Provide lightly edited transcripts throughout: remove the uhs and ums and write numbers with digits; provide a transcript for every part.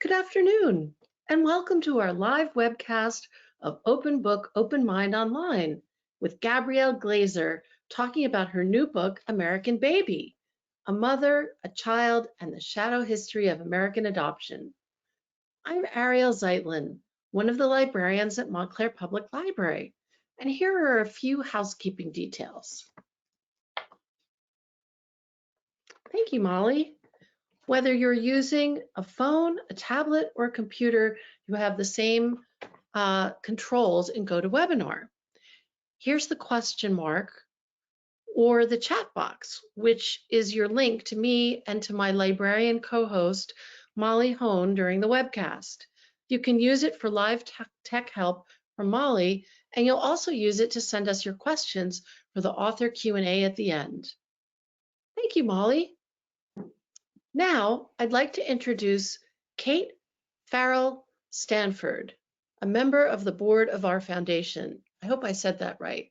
Good afternoon, and welcome to our live webcast of Open Book, Open Mind Online with Gabrielle Glaser talking about her new book, American Baby, A Mother, a Child, and the Shadow History of American Adoption. I'm Ariel Zeitlin, one of the librarians at Montclair Public Library, and here are a few housekeeping details. Thank you, Molly. Whether you're using a phone, a tablet, or a computer, you have the same controls in GoToWebinar. Here's the question mark or the chat box, which is your link to me and to my librarian co-host, Molly Hone, during the webcast. You can use it for live tech help from Molly, and you'll also use it to send us your questions for the author Q&A at the end. Thank you, Molly. Now, I'd like to introduce Kate Farrell Stanford, a member of the board of our foundation. I hope I said that right.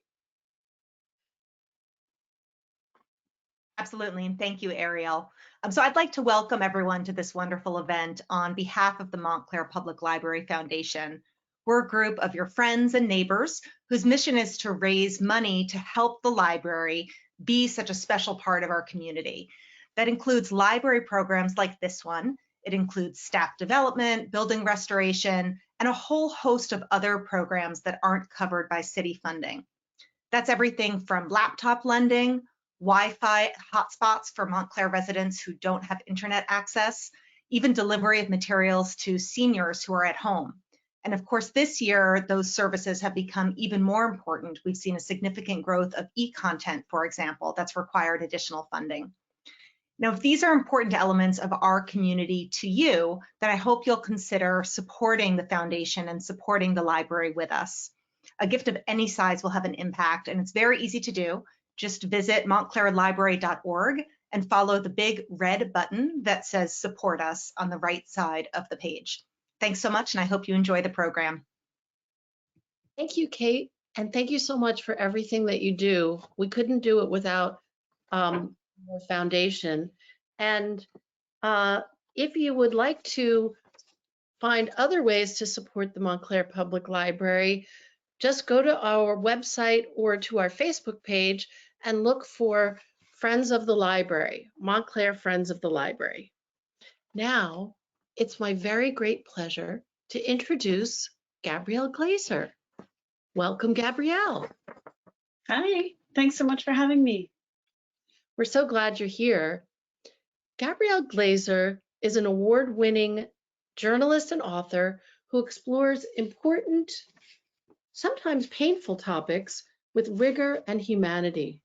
Absolutely, and thank you, Ariel. So I'd like to welcome everyone to this wonderful event on behalf of the Montclair Public Library Foundation. We're a group of your friends and neighbors whose mission is to raise money to help the library be such a special part of our community. That includes library programs like this one. It includes staff development, building restoration, and a whole host of other programs that aren't covered by city funding. That's everything from laptop lending, Wi-Fi hotspots for Montclair residents who don't have internet access, even delivery of materials to seniors who are at home. And of course, this year, those services have become even more important. We've seen a significant growth of e-content, for example, that's required additional funding. Now, if these are important elements of our community to you, then I hope you'll consider supporting the foundation and supporting the library with us. A gift of any size will have an impact, and it's very easy to do. Just visit montclairlibrary.org and follow the big red button that says support us on the right side of the page. Thanks so much, and I hope you enjoy the program. Thank you, Kate, and thank you so much for everything that you do. We couldn't do it without your foundation. And if you would like to find other ways to support the Montclair Public Library, just go to our website or to our Facebook page and look for Friends of the Library, Montclair Friends of the Library. Now, it's my very great pleasure to introduce Gabrielle Glaser. Welcome, Gabrielle. Hi, thanks so much for having me. We're so glad you're here. Gabrielle Glaser is an award-winning journalist and author who explores important, sometimes painful topics with rigor and humanity.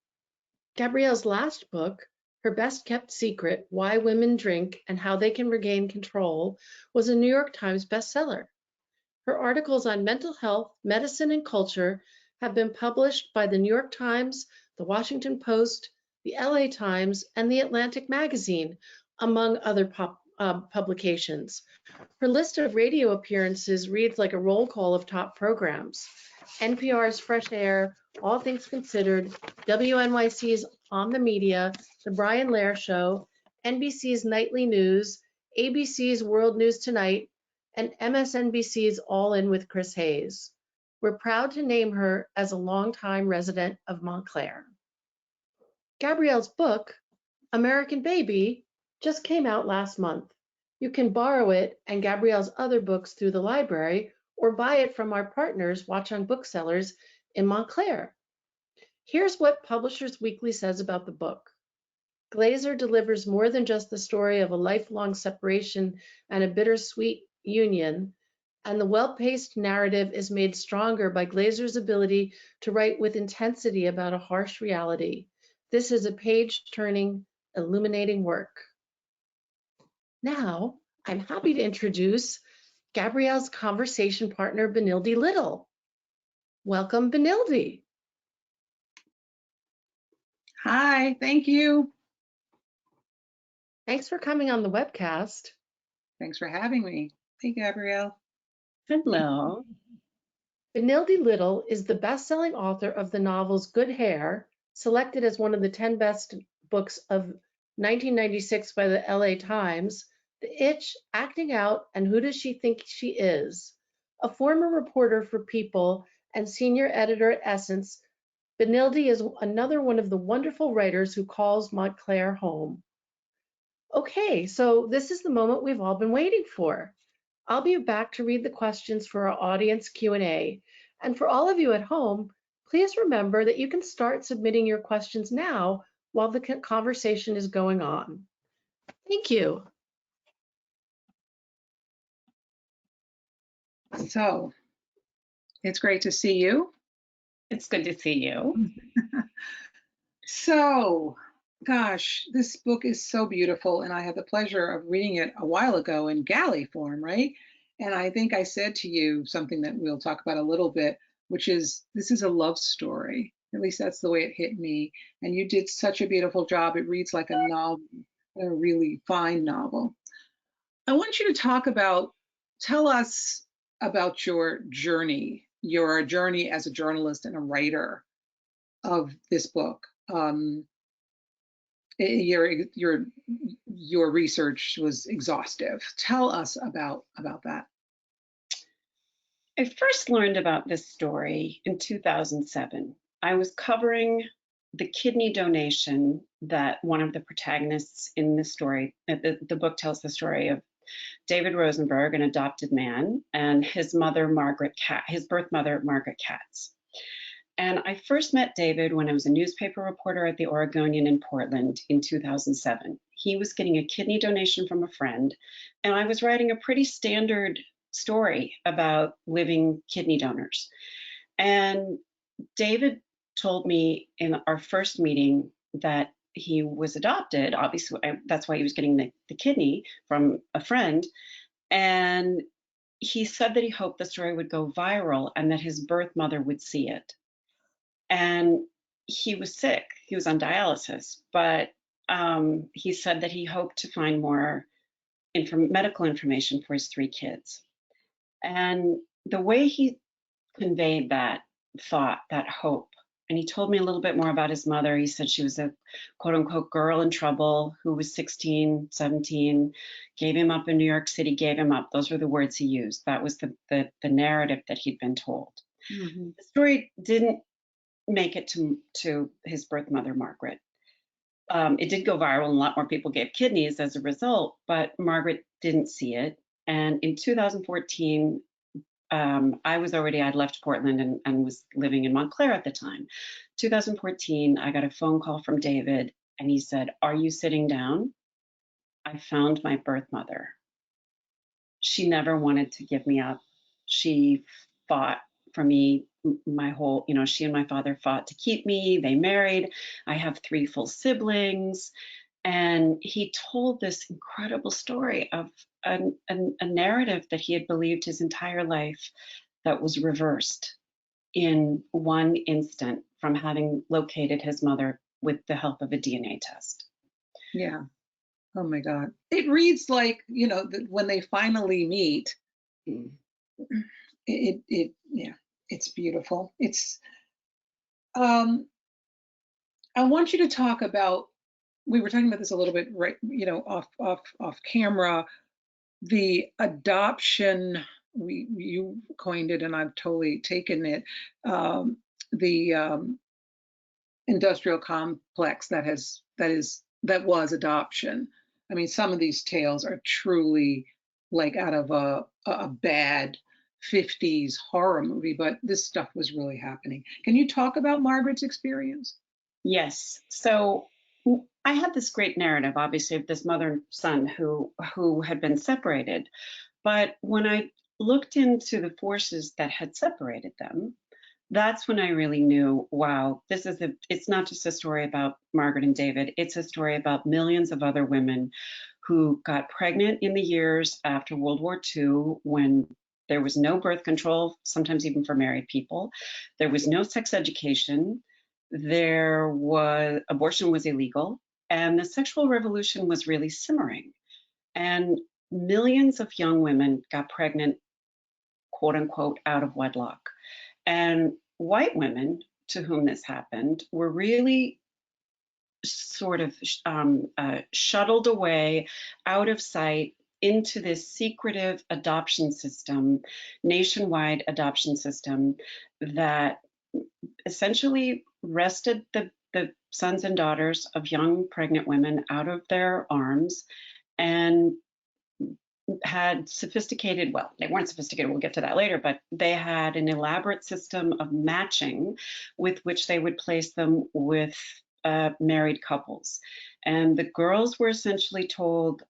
Gabrielle's last book, Her Best Kept Secret, Why Women Drink and How They Can Regain Control, was a New York Times bestseller. Her articles on mental health, medicine, and culture have been published by the New York Times, the Washington Post, the LA Times, and the Atlantic Magazine, among other publications. Her list of radio appearances reads like a roll call of top programs: NPR's Fresh Air, All Things Considered, WNYC's On the Media, The Brian Lehrer Show, NBC's Nightly News, ABC's World News Tonight, and MSNBC's All In with Chris Hayes. We're proud to name her as a longtime resident of Montclair. Gabrielle's book, American Baby, just came out last month. You can borrow it and Gabrielle's other books through the library or buy it from our partners, Watch On Booksellers in Montclair. Here's what Publishers Weekly says about the book. Glaser delivers more than just the story of a lifelong separation and a bittersweet union, and the well-paced narrative is made stronger by Glaser's ability to write with intensity about a harsh reality. This is a page-turning, illuminating work. Now, I'm happy to introduce Gabrielle's conversation partner, Benilde Little. Welcome, Benilde. Hi, thank you. Thanks for coming on the webcast. Thanks for having me. Hey, Gabrielle. Hello. Benilde Little is the best-selling author of the novels Good Hair, selected as one of the 10 best books of 1996 by the LA Times, The Itch, Acting Out, and Who Does She Think She Is? A former reporter for People and senior editor at Essence, Benilde is another one of the wonderful writers who calls Montclair home. Okay, so this is the moment we've all been waiting for. I'll be back to read the questions for our audience Q&A. And for all of you at home, please remember that you can start submitting your questions now while the conversation is going on. Thank you. So it's great to see you. It's good to see you. So, gosh, this book is so beautiful, and I had the pleasure of reading it a while ago in galley form, right? And I think I said to you something that we'll talk about a little bit, which is this is a love story. At least that's the way it hit me. And you did such a beautiful job. It reads like a novel, a really fine novel. I want you to tell us about your journey as a journalist and a writer of this book. Your research was exhaustive. Tell us about that. I first learned about this story in 2007. I was covering the kidney donation that one of the protagonists in this story, the book tells the story of David Rosenberg, an adopted man, and his mother, his birth mother, Margaret Katz. And I first met David when I was a newspaper reporter at the Oregonian in Portland in 2007. He was getting a kidney donation from a friend, and I was writing a pretty standard story about living kidney donors. And David told me in our first meeting that he was adopted. Obviously, that's why he was getting the kidney from a friend. And he said that he hoped the story would go viral and that his birth mother would see it. And he was sick. He was on dialysis, but he said that he hoped to find more medical information for his 3 kids. And the way he conveyed that thought, that hope, and he told me a little bit more about his mother. He said she was a quote unquote girl in trouble who was 16, 17, gave him up in New York City, gave him up. Those were the words he used. That was the narrative that he'd been told. Mm-hmm. The story didn't make it to his birth mother, Margaret. It did go viral and a lot more people gave kidneys as a result, but Margaret didn't see it. And in 2014, I'd left Portland and was living in Montclair at the time. 2014, I got a phone call from David and he said, "Are you sitting down? I found my birth mother. She never wanted to give me up. She fought for me she and my father fought to keep me. They married. I have 3 full siblings." And he told this incredible story of a narrative that he had believed his entire life that was reversed in one instant from having located his mother with the help of a DNA test. Yeah. Oh my God. It reads like, when they finally meet, it's beautiful. I want you to talk about, we were talking about this a little bit, right, off camera, the adoption, you coined it and I've totally taken it, the industrial complex that was adoption. I mean, some of these tales are truly like out of a bad 50s horror movie, but this stuff was really happening. Can you talk about Margaret's experience? Yes. So I had this great narrative, obviously, of this mother and son who had been separated. But when I looked into the forces that had separated them, that's when I really knew, wow, it's not just a story about Margaret and David. It's a story about millions of other women who got pregnant in the years after World War II, when there was no birth control, sometimes even for married people. There was no sex education. Abortion was illegal, and the sexual revolution was really simmering. And millions of young women got pregnant, quote unquote, out of wedlock. And white women to whom this happened were really sort of shuttled away, out of sight, into this secretive adoption system, nationwide adoption system that essentially wrested the sons and daughters of young pregnant women out of their arms and had sophisticated, well, they weren't sophisticated, we'll get to that later, but they had an elaborate system of matching with which they would place them with married couples. And the girls were essentially told,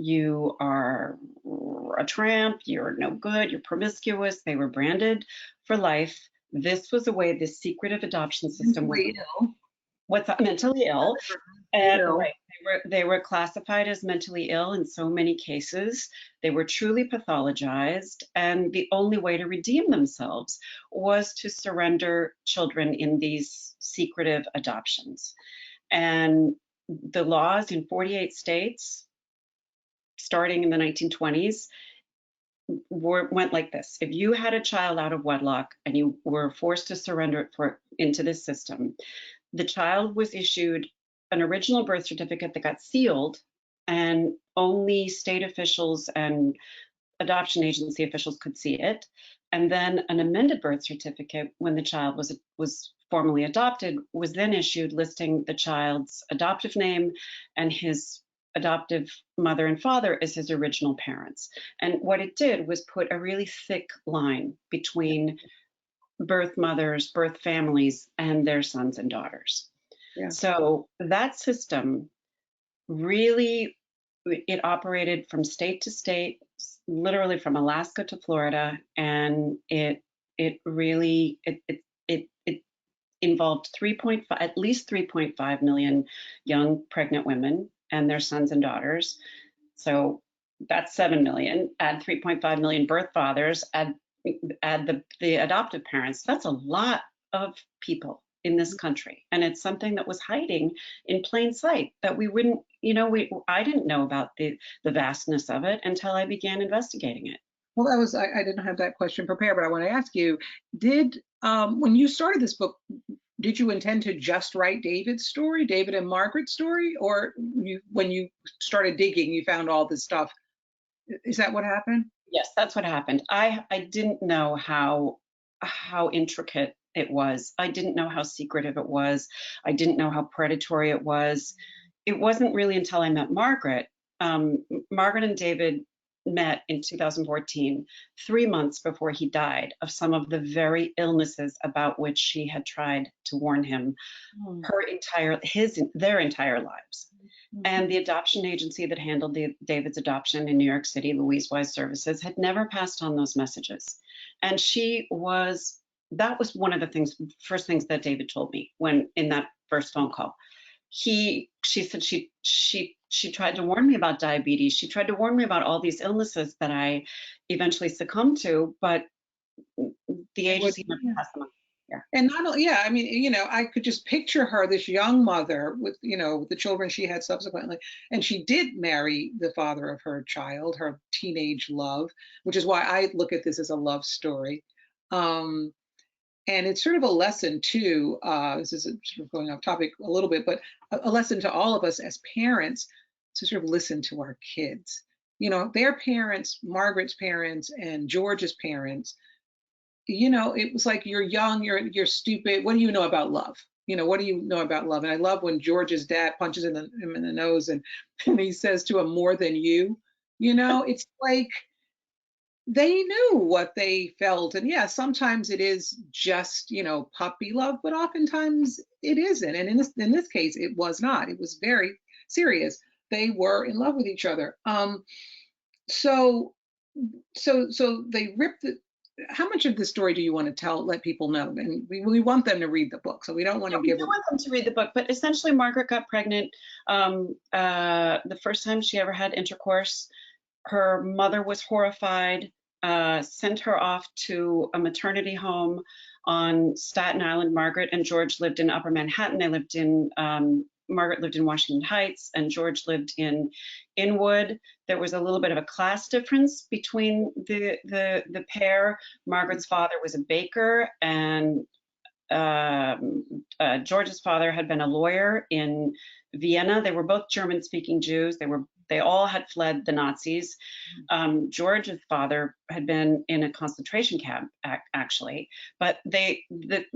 you are a tramp, you're no good, you're promiscuous. They were branded for life. This was the way this secretive adoption system was. Mentally ill. What's that? Mentally ill. And Ill. right, they were classified as mentally ill in so many cases. They were truly pathologized, and the only way to redeem themselves was to surrender children in these secretive adoptions. And the laws in 48 states, starting in the 1920s, went like this. If you had a child out of wedlock and you were forced to surrender it into this system, the child was issued an original birth certificate that got sealed, and only state officials and adoption agency officials could see it. And then an amended birth certificate, when the child was formally adopted, was then issued, listing the child's adoptive name and his adoptive mother and father as his original parents. And what it did was put a really thick line between birth mothers, birth families, and their sons and daughters. Yeah. So that system really, it operated from state to state, literally from Alaska to Florida, and it really involved at least 3.5 million young pregnant women and their sons and daughters. So that's 7 million. Add 3.5 million birth fathers. Add the adoptive parents. That's a lot of people in this country, and it's something that was hiding in plain sight that we wouldn't, I didn't know about the vastness of it until I began investigating it. Well, I didn't have that question prepared, but I want to ask you, when you started this book, did you intend to just write David's story, David and Margaret's story, or when you started digging, you found all this stuff? Is that what happened? Yes, that's what happened. I didn't know how intricate it was. I didn't know how secretive it was. I didn't know how predatory it was. It wasn't really until I met Margaret. Margaret and David met in 2014, 3 months before he died of some of the very illnesses about which she had tried to warn him their entire lives. And the adoption agency that handled David's adoption in New York City, Louise Wise Services, had never passed on those messages. And that was one of the first things that David told me when in that first phone call. She said she tried to warn me about diabetes. She tried to warn me about all these illnesses that I eventually succumbed to, but the agency never passed them on. Yeah. And not only, yeah, I mean, I could just picture her, this young mother with, the children she had subsequently. And she did marry the father of her child, her teenage love, which is why I look at this as a love story. And it's sort of a lesson too, this is sort of going off topic a little bit, but a lesson to all of us as parents to sort of listen to our kids. Their parents, Margaret's parents and George's parents, it was like, you're young, you're stupid. What do you know about love? What do you know about love? And I love when George's dad punches him in the nose and he says to him, more than you. It's like they knew what they felt. And yeah, sometimes it is just, puppy love, but oftentimes it isn't. And in this case, it was not. It was very serious. They were in love with each other. So they ripped it. How much of the story do you want to let people know? And we want them to read the book, so we don't want to give. We want them to read the book, but essentially, Margaret got pregnant the first time she ever had intercourse. Her mother was horrified, sent her off to a maternity home on Staten Island. Margaret and George lived in Upper Manhattan. They lived in Margaret lived in Washington Heights and George lived in Inwood. There was a little bit of a class difference between the pair. Margaret's father was a baker and George's father had been a lawyer in Vienna. They were both German-speaking Jews. They all had fled the Nazis. George's father had been in a concentration camp, actually, but the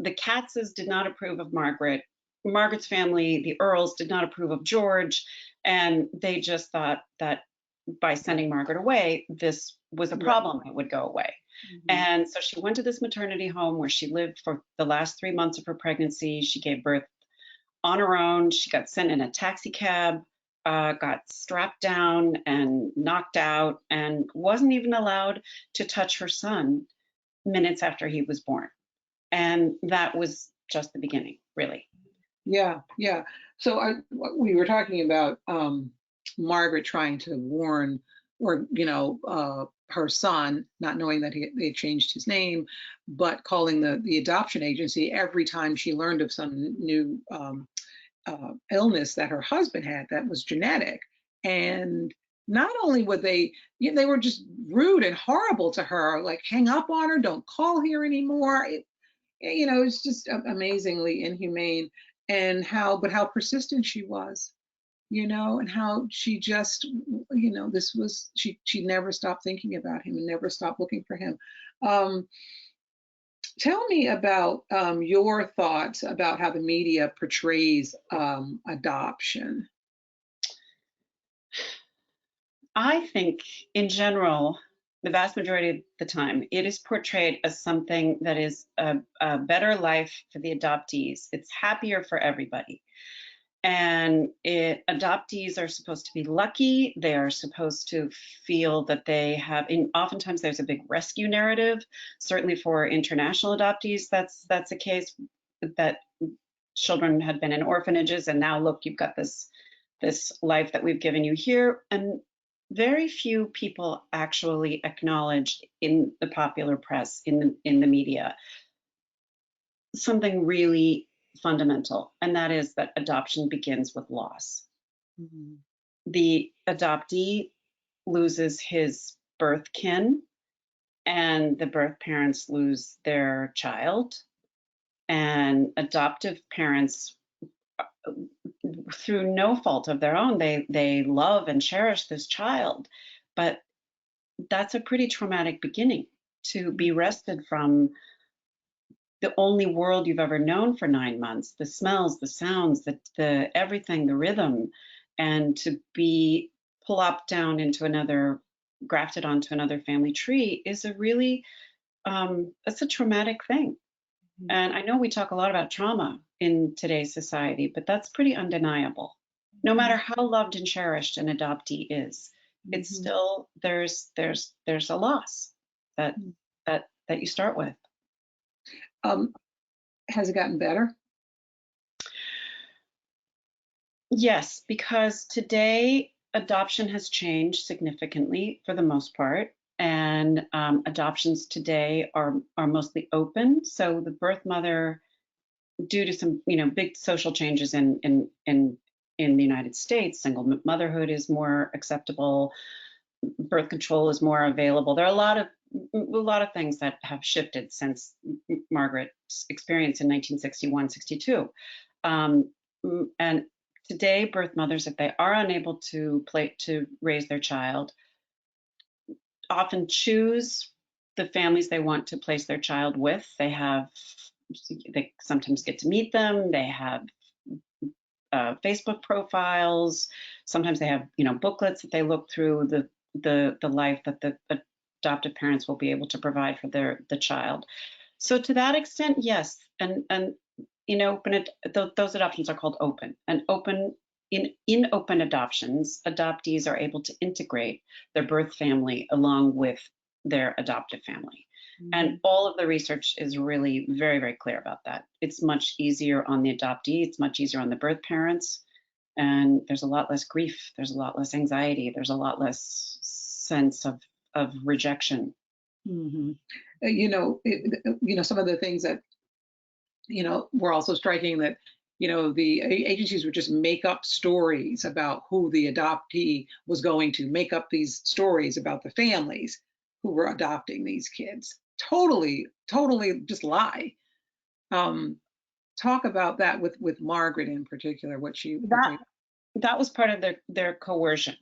Katzes did not approve of Margaret. Margaret's family, the Earls, did not approve of George, and they just thought that by sending Margaret away, this was a problem that would go away. And so she went to this maternity home where she lived for the last 3 months of her pregnancy. She gave birth on her own. She got sent in a taxi cab, got strapped down and knocked out, and wasn't even allowed to touch her son minutes after he was born. And that was just the beginning, really. Yeah, yeah. So we were talking about Margaret trying to warn, or her son, not knowing that they had changed his name, but calling the adoption agency every time she learned of some new illness that her husband had that was genetic. And not only were they were just rude and horrible to her, like hang up on her, don't call here anymore. It's just amazingly inhumane. And how persistent she was, and how she just, she never stopped thinking about him and never stopped looking for him. Tell me about your thoughts about how the media portrays adoption. I think, in general, the vast majority of the time, it is portrayed as something that is a better life for the adoptees. It's happier for everybody. And adoptees are supposed to be lucky. They are supposed to feel that they have, oftentimes there's a big rescue narrative. Certainly for international adoptees, that's the case, that children had been in orphanages and now look, you've got this life that we've given you here. And very few people actually acknowledge in the popular press, in the media, something really fundamental, and that is that adoption begins with loss. The adoptee loses his birth kin, and the birth parents lose their child, and adoptive parents, through no fault of their own, they love and cherish this child, but that's a pretty traumatic beginning, to be wrested from the only world you've ever known for 9 months, the smells, the sounds, the everything, the rhythm, and to be plopped down into grafted onto another family tree is a really, it's a traumatic thing. And I know we talk a lot about trauma in today's society, but that's pretty undeniable. No matter how loved and cherished an adoptee is, it's still, there's a loss that you start with. Has it gotten better? Yes, because today adoption has changed significantly for the most part, and adoptions today are mostly open. So the birth mother, due to some big social changes in the United States, single motherhood is more acceptable, birth control is more available. There are a lot of things that have shifted since Margaret's experience in 1961, 62. And today, birth mothers, if they are unable to raise their child, often choose the families they want to place their child with. They sometimes get to meet them. They have Facebook profiles. Sometimes they have booklets that they look through, the life that the adoptive parents will be able to provide for the child. So to that extent, yes, and those adoptions are called open. And in open adoptions, adoptees are able to integrate their birth family along with their adoptive family. And all of the research is really very, very clear about that. It's much easier on the adoptee. It's much easier on the birth parents. And there's a lot less grief. There's a lot less anxiety. There's a lot less sense of rejection. Some of the things that, were also striking, that, the agencies would just make up stories about who the adoptee was going to, make up these stories about the families who were adopting these kids. Totally just lie. Talk about that with Margaret in particular, what she... that was part of their coercion.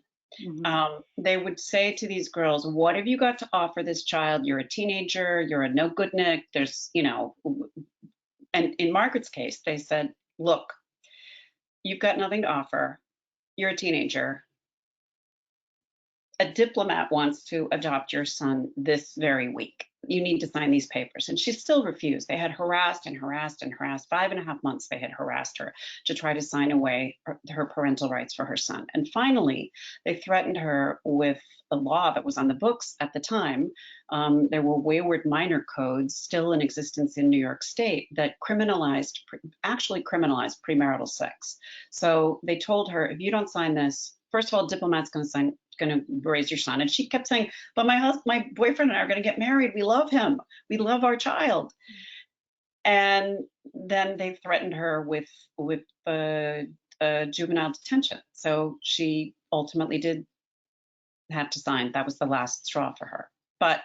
They would say to these girls, what have you got to offer this child? You're a teenager, you're a no good Nick. There's, and in Margaret's case, they said, look, you've got nothing to offer. You're a teenager. A diplomat wants to adopt your son this very week. You need to sign these papers. And she still refused. They had harassed and harassed and harassed. 5.5 months they had harassed her to try to sign away her parental rights for her son. And finally, they threatened her with a law that was on the books at the time. There were wayward minor codes still in existence in New York State that actually criminalized premarital sex. So they told her, if you don't sign this, first of all, diplomat's going to raise your son. And she kept saying, but my boyfriend and I are going to get married. We love him. We love our child. And then they threatened her with juvenile detention. So she ultimately had to sign. That was the last straw for her. But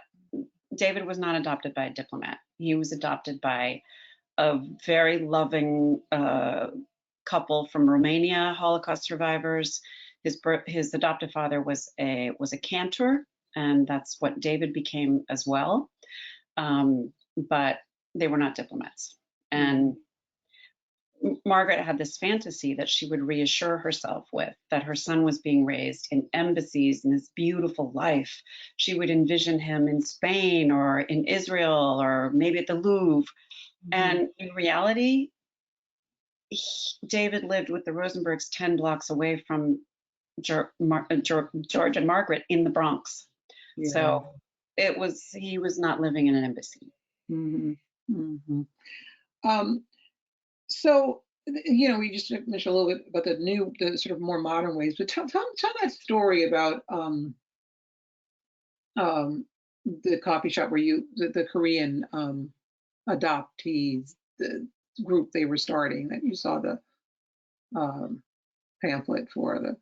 David was not adopted by a diplomat. He was adopted by a very loving couple from Romania, Holocaust survivors. His adoptive father was a cantor, and that's what David became as well. But they were not diplomats. And Margaret had this fantasy that she would reassure herself with, that her son was being raised in embassies in this beautiful life. She would envision him in Spain or in Israel or maybe at the Louvre. And in reality, David lived with the Rosenbergs 10 blocks away from George and Margaret in the Bronx. Yeah. So he was not living in an embassy. So, we just mentioned a little bit about the sort of more modern ways, but tell that story about the coffee shop where the Korean adoptees, the group they were starting, that you saw the pamphlet for the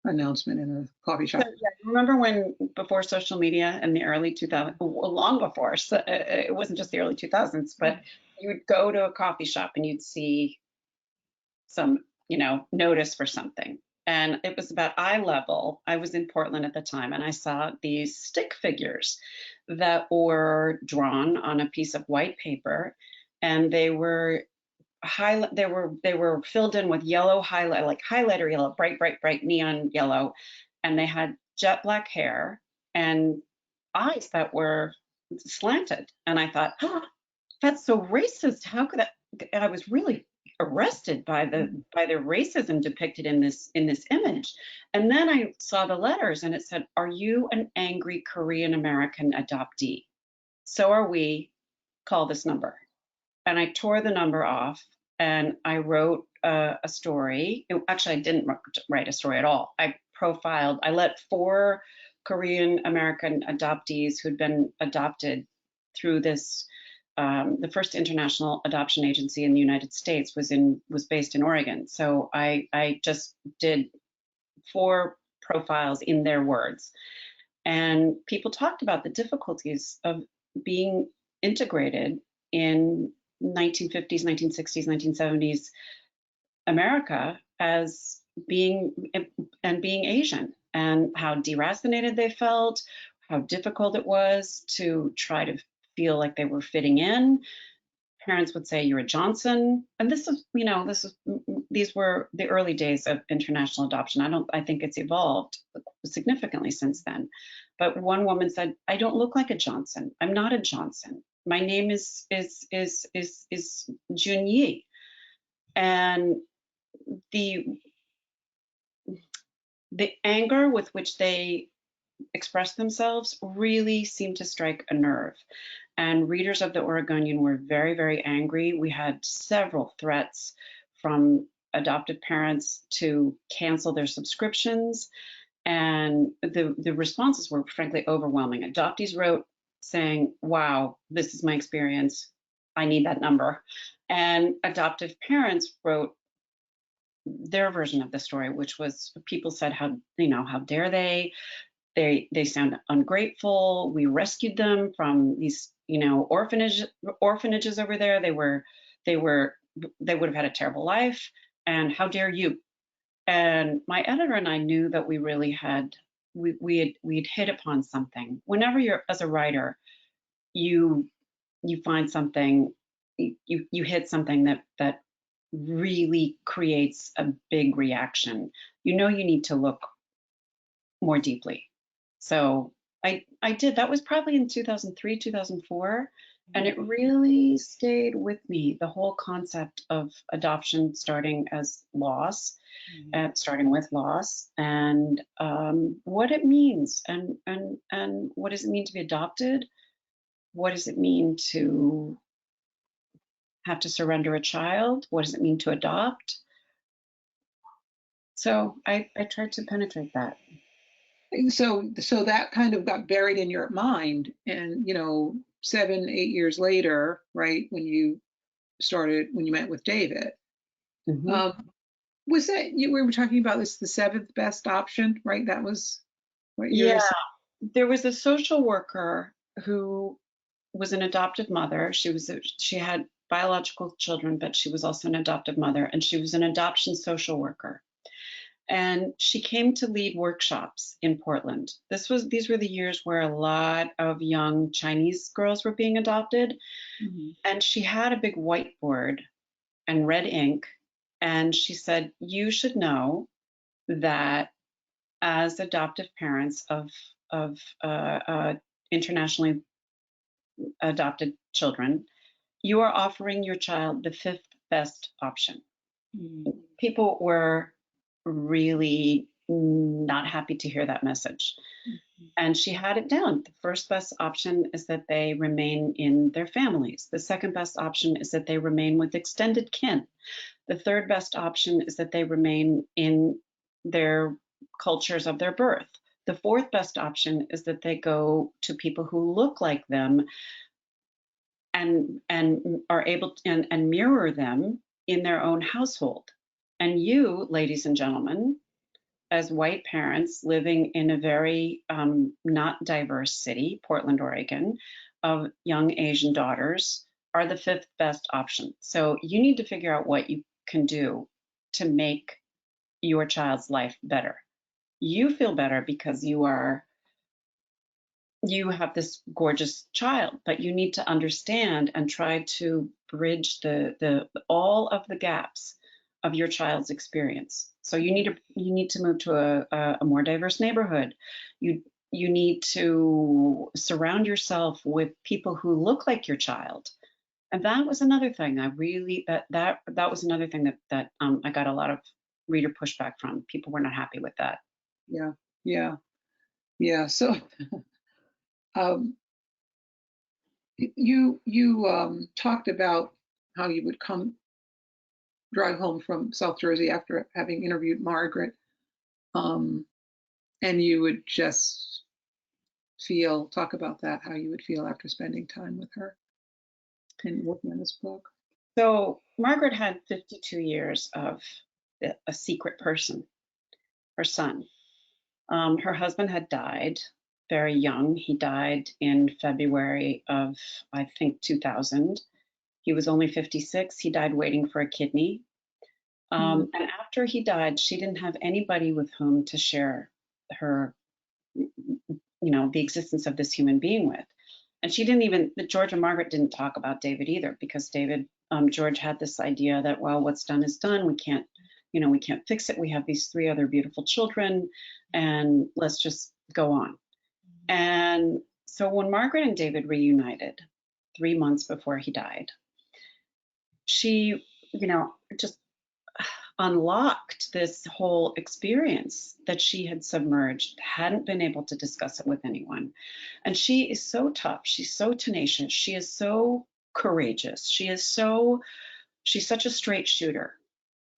announcement in a coffee shop. So, yeah, remember when before social media in the early 2000s, long before, so it wasn't just the early 2000s, but you would go to a coffee shop and you'd see some, notice for something. And it was about eye level. I was in Portland at the time, and I saw these stick figures that were drawn on a piece of white paper, and they were filled in with yellow highlight, like highlighter yellow, bright neon yellow, and they had jet black hair and eyes that were slanted. And I thought, oh, that's so racist. How could that? And I was really arrested by the racism depicted in this image. And then I saw the letters, and it said, "Are you an angry Korean American adoptee? So are we. Call this number." And I tore the number off, and I wrote a story. Actually, I didn't write a story at all. I let 4 Korean American adoptees who'd been adopted through this. The first international adoption agency in the United States was based in Oregon. So I just did 4 profiles in their words. And people talked about the difficulties of being integrated in 1950s, 1960s, 1970s America as being Asian, and how deracinated they felt, how difficult it was to try to feel like they were fitting in. Parents would say, "You're a Johnson," and these were the early days of international adoption. I think it's evolved significantly since then. But one woman said, "I don't look like a Johnson. I'm not a Johnson. My name is Junyi," and the anger with which they expressed themselves really seemed to strike a nerve. And readers of the Oregonian were very, very angry. We had several threats from adoptive parents to cancel their subscriptions. And the responses were frankly overwhelming. Adoptees wrote saying, "Wow, this is my experience. I need that number." And adoptive parents wrote their version of the story, which was, people said, how dare they? They sound ungrateful. We rescued them from these, orphanages over there. They would have had a terrible life, and how dare you? And my editor and I knew that we really had, we'd hit upon something. Whenever you're, as a writer, you find something, you hit something that really creates a big reaction. You know, you need to look more deeply. So I did. That was probably in 2003, 2004. And it really stayed with me, the whole concept of adoption starting as loss, starting with loss, and what it means, and what does it mean to be adopted? What does it mean to have to surrender a child? What does it mean to adopt? So I tried to penetrate that. So that kind of got buried in your mind, and 7, 8 years later, right, when you met with David, was that we were talking about this, the 7th best option, right? That was what you were saying. There was a social worker who was an adoptive mother. She had biological children, but she was also an adoptive mother, and she was an adoption social worker. And she came to lead workshops in Portland. These were the years where a lot of young Chinese girls were being adopted. And she had a big whiteboard and red ink. And she said, you should know that as adoptive parents of internationally adopted children, you are offering your child the 5th best option. People were really not happy to hear that message. And she had it down. The first best option is that they remain in their families. The second best option is that they remain with extended kin. The third best option is that they remain in their cultures of their birth. The fourth best option is that they go to people who look like them and are able to, and mirror them in their own household. And you, ladies and gentlemen, as white parents living in a very not diverse city, Portland, Oregon, of young Asian daughters, are the 5th best option. So you need to figure out what you can do to make your child's life better. You feel better because you have this gorgeous child, but you need to understand and try to bridge all of the gaps of your child's experience. So you need to move to a more diverse neighborhood. You need to surround yourself with people who look like your child. And that was another thing I really that was another thing that I got a lot of reader pushback from. People were not happy with that. Yeah. So you talked about how you would drive home from South Jersey after having interviewed Margaret, and you would just talk about that, how you would feel after spending time with her and working on this book. So Margaret had 52 years of a secret person, her son. Her husband had died very young. He died in February of, I think, 2000. He was only 56. He died waiting for a kidney. And after he died, she didn't have anybody with whom to share her, the existence of this human being with. And George and Margaret didn't talk about David either, because George had this idea that, well, what's done is done. We can't fix it. We have these 3 other beautiful children, and let's just go on. And so when Margaret and David reunited 3 months before he died, she, just unlocked this whole experience that she had submerged, hadn't been able to discuss it with anyone. And she is so tough. She's so tenacious. She is so courageous. She's such a straight shooter.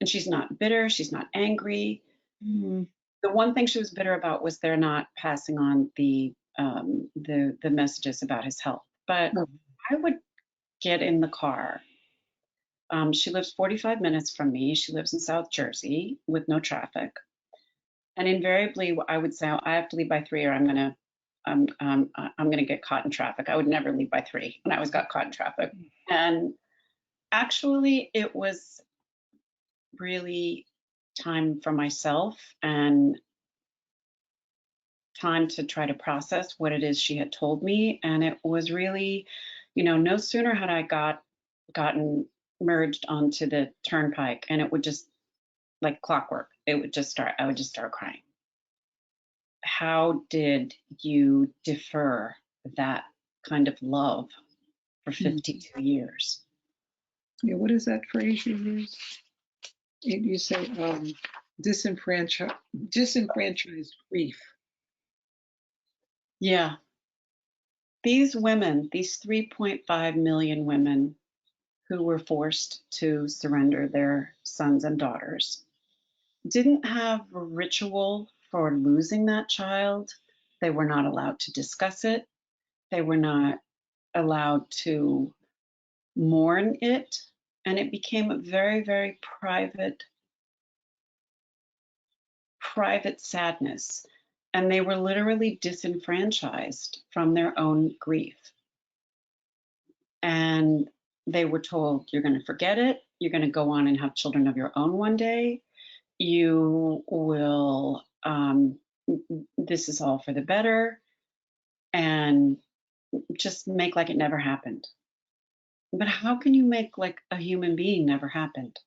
And she's not bitter. She's not angry. The one thing she was bitter about was they're not passing on the messages about his health. But I would get in the car. She lives 45 minutes from me. She lives in South Jersey with no traffic. And invariably, I would say, I have to leave by 3 or I'm gonna get caught in traffic. I would never leave by 3, and I always got caught in traffic. And actually, it was really time for myself and time to try to process what it is she had told me. And it was really, no sooner had I gotten merged onto the turnpike, and it would just, like clockwork, I would just start crying. How did you defer that kind of love for 52 years? Yeah, what is that phrase you use? You say disenfranchised grief. Yeah. These women, these 3.5 million women who were forced to surrender their sons and daughters, didn't have a ritual for losing that child. They were not allowed to discuss it. They were not allowed to mourn it. And it became a very, very private sadness. And they were literally disenfranchised from their own grief. And they were told, you're going to forget it. You're going to go on and have children of your own one day. You will, this is all for the better, and just make like it never happened. But how can you make like a human being never happened?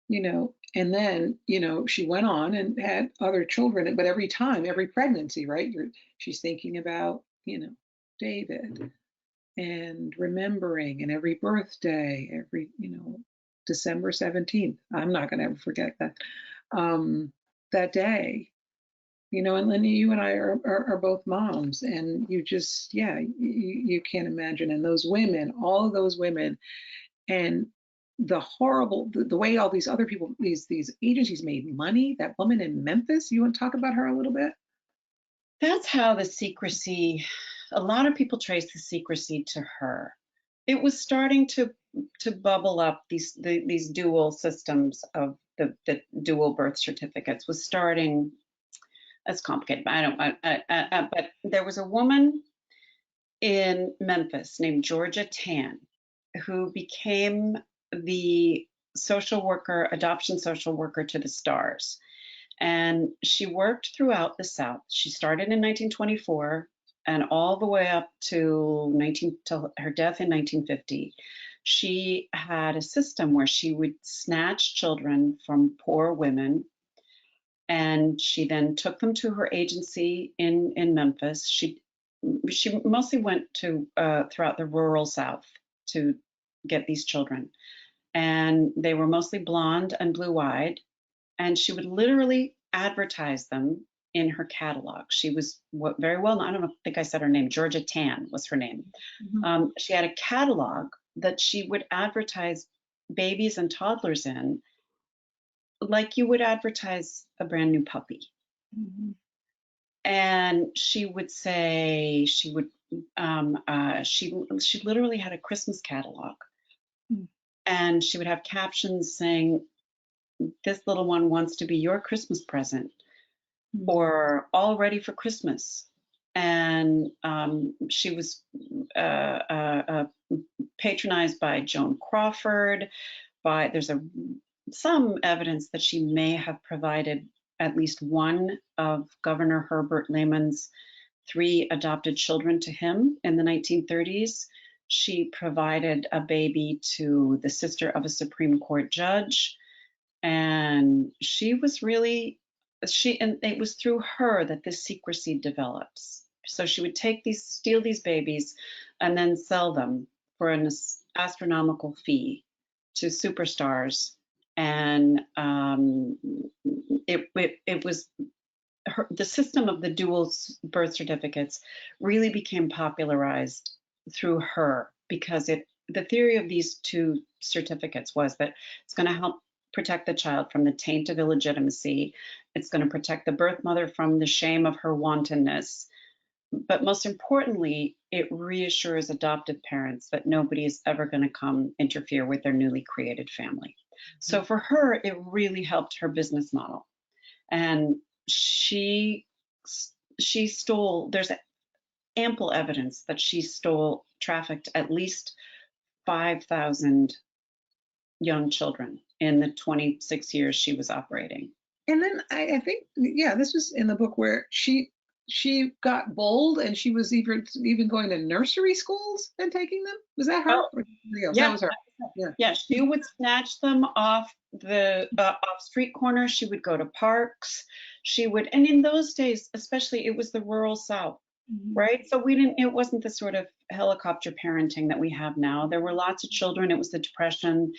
And then, she went on and had other children, but every time, every pregnancy, right? She's thinking about, David and remembering, and every birthday, every, December 17th. I'm not going to ever forget that, that day, and then you and I are both moms, and you just, you can't imagine. And those women, all of those women, and the horrible, the way all these other people, these agencies made money. That woman in Memphis, you want to talk about her a little bit? That's how the secrecy, a lot of people trace the secrecy to her. It was starting to bubble up. These dual systems of the dual birth certificates was starting. That's complicated. But there was a woman in Memphis named Georgia Tan who became the adoption social worker to the stars. And she worked throughout the South. She started in 1924 and all the way up to her death in 1950. She had a system where she would snatch children from poor women, and she then took them to her agency in Memphis. She mostly went to throughout the rural South to get these children, and they were mostly blonde and blue-eyed. And she would literally advertise them in her catalog. She was very well known. I don't think I said her name. Georgia Tan was her name. Mm-hmm. She had a catalog that she would advertise babies and toddlers in, like you would advertise a brand new puppy. Mm-hmm. And she would say, she literally had a Christmas catalog. Mm-hmm. And she would have captions saying, this little one wants to be your Christmas present, or all ready for Christmas. And she was patronized by Joan Crawford. There's some evidence that she may have provided at least one of Governor Herbert Lehman's 3 adopted children to him in the 1930s. She provided a baby to the sister of a Supreme Court judge. And she was really, and it was through her that this secrecy develops. So she would steal these babies and then sell them for an astronomical fee to superstars. And it was the system of the dual birth certificates really became popularized through her, because the theory of these 2 certificates was that it's going to help protect the child from the taint of illegitimacy. It's going to protect the birth mother from the shame of her wantonness. But most importantly, it reassures adoptive parents that nobody is ever going to come interfere with their newly created family. So for her, it really helped her business model. And she stole, there's ample evidence that she trafficked at least 5,000 young children in the 26 years she was operating. And then I think, yeah, this was in the book where she got bold and she was even going to nursery schools and taking them. Was that her? Oh, Or somebody else? yeah, That was her. Yeah. yeah. She would snatch them off the off street corners. She would go to parks. She would, and in those days, especially, it was the rural South, right? So it wasn't the sort of helicopter parenting that we have now. There were lots of children. It was the Depression.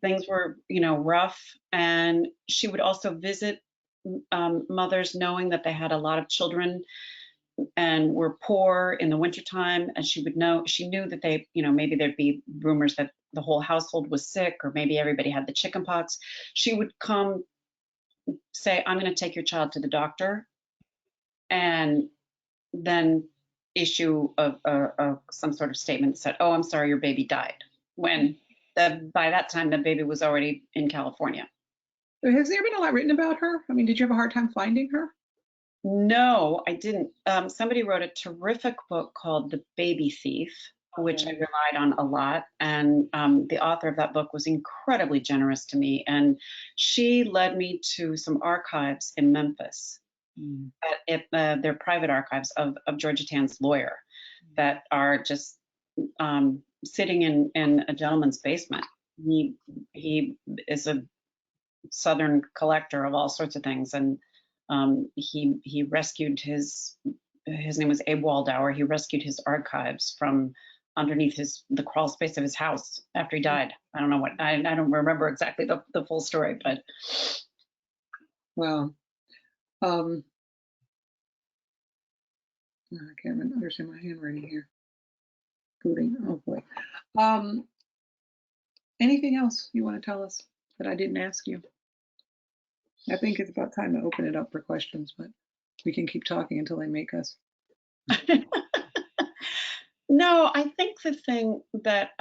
Things were, rough. And she would also visit mothers knowing that they had a lot of children and were poor in the wintertime. And she knew that maybe there'd be rumors that the whole household was sick, or maybe everybody had the chicken pox. She would come say, I'm going to take your child to the doctor, and then issue some sort of statement that said, oh, I'm sorry, your baby died, when by that time the baby was already in California. Has there been a lot written about her? I mean, did you have a hard time finding her? No, I didn't. Somebody wrote a terrific book called The Baby Thief, which I relied on a lot. And the author of that book was incredibly generous to me. And she led me to some archives in Memphis, their private archives of Georgia Tann's lawyer, that are just sitting in a gentleman's basement. He is a Southern collector of all sorts of things. And he rescued his name was Abe Waldauer. He rescued his archives from underneath the crawl space of his house after he died. I don't know I don't remember exactly the full story, but. Well, I can't understand my handwriting here. Oh boy. Anything else you want to tell us that I didn't ask you? I think it's about time to open it up for questions, but we can keep talking until they make us. No, I think the thing that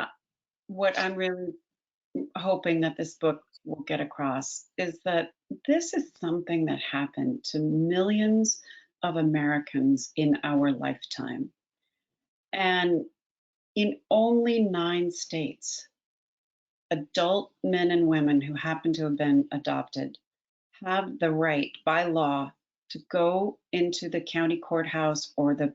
what I'm really hoping that this book will get across is that this is something that happened to millions of Americans in our lifetime. And in only 9 states, adult men and women who happen to have been adopted have the right by law to go into the county courthouse or the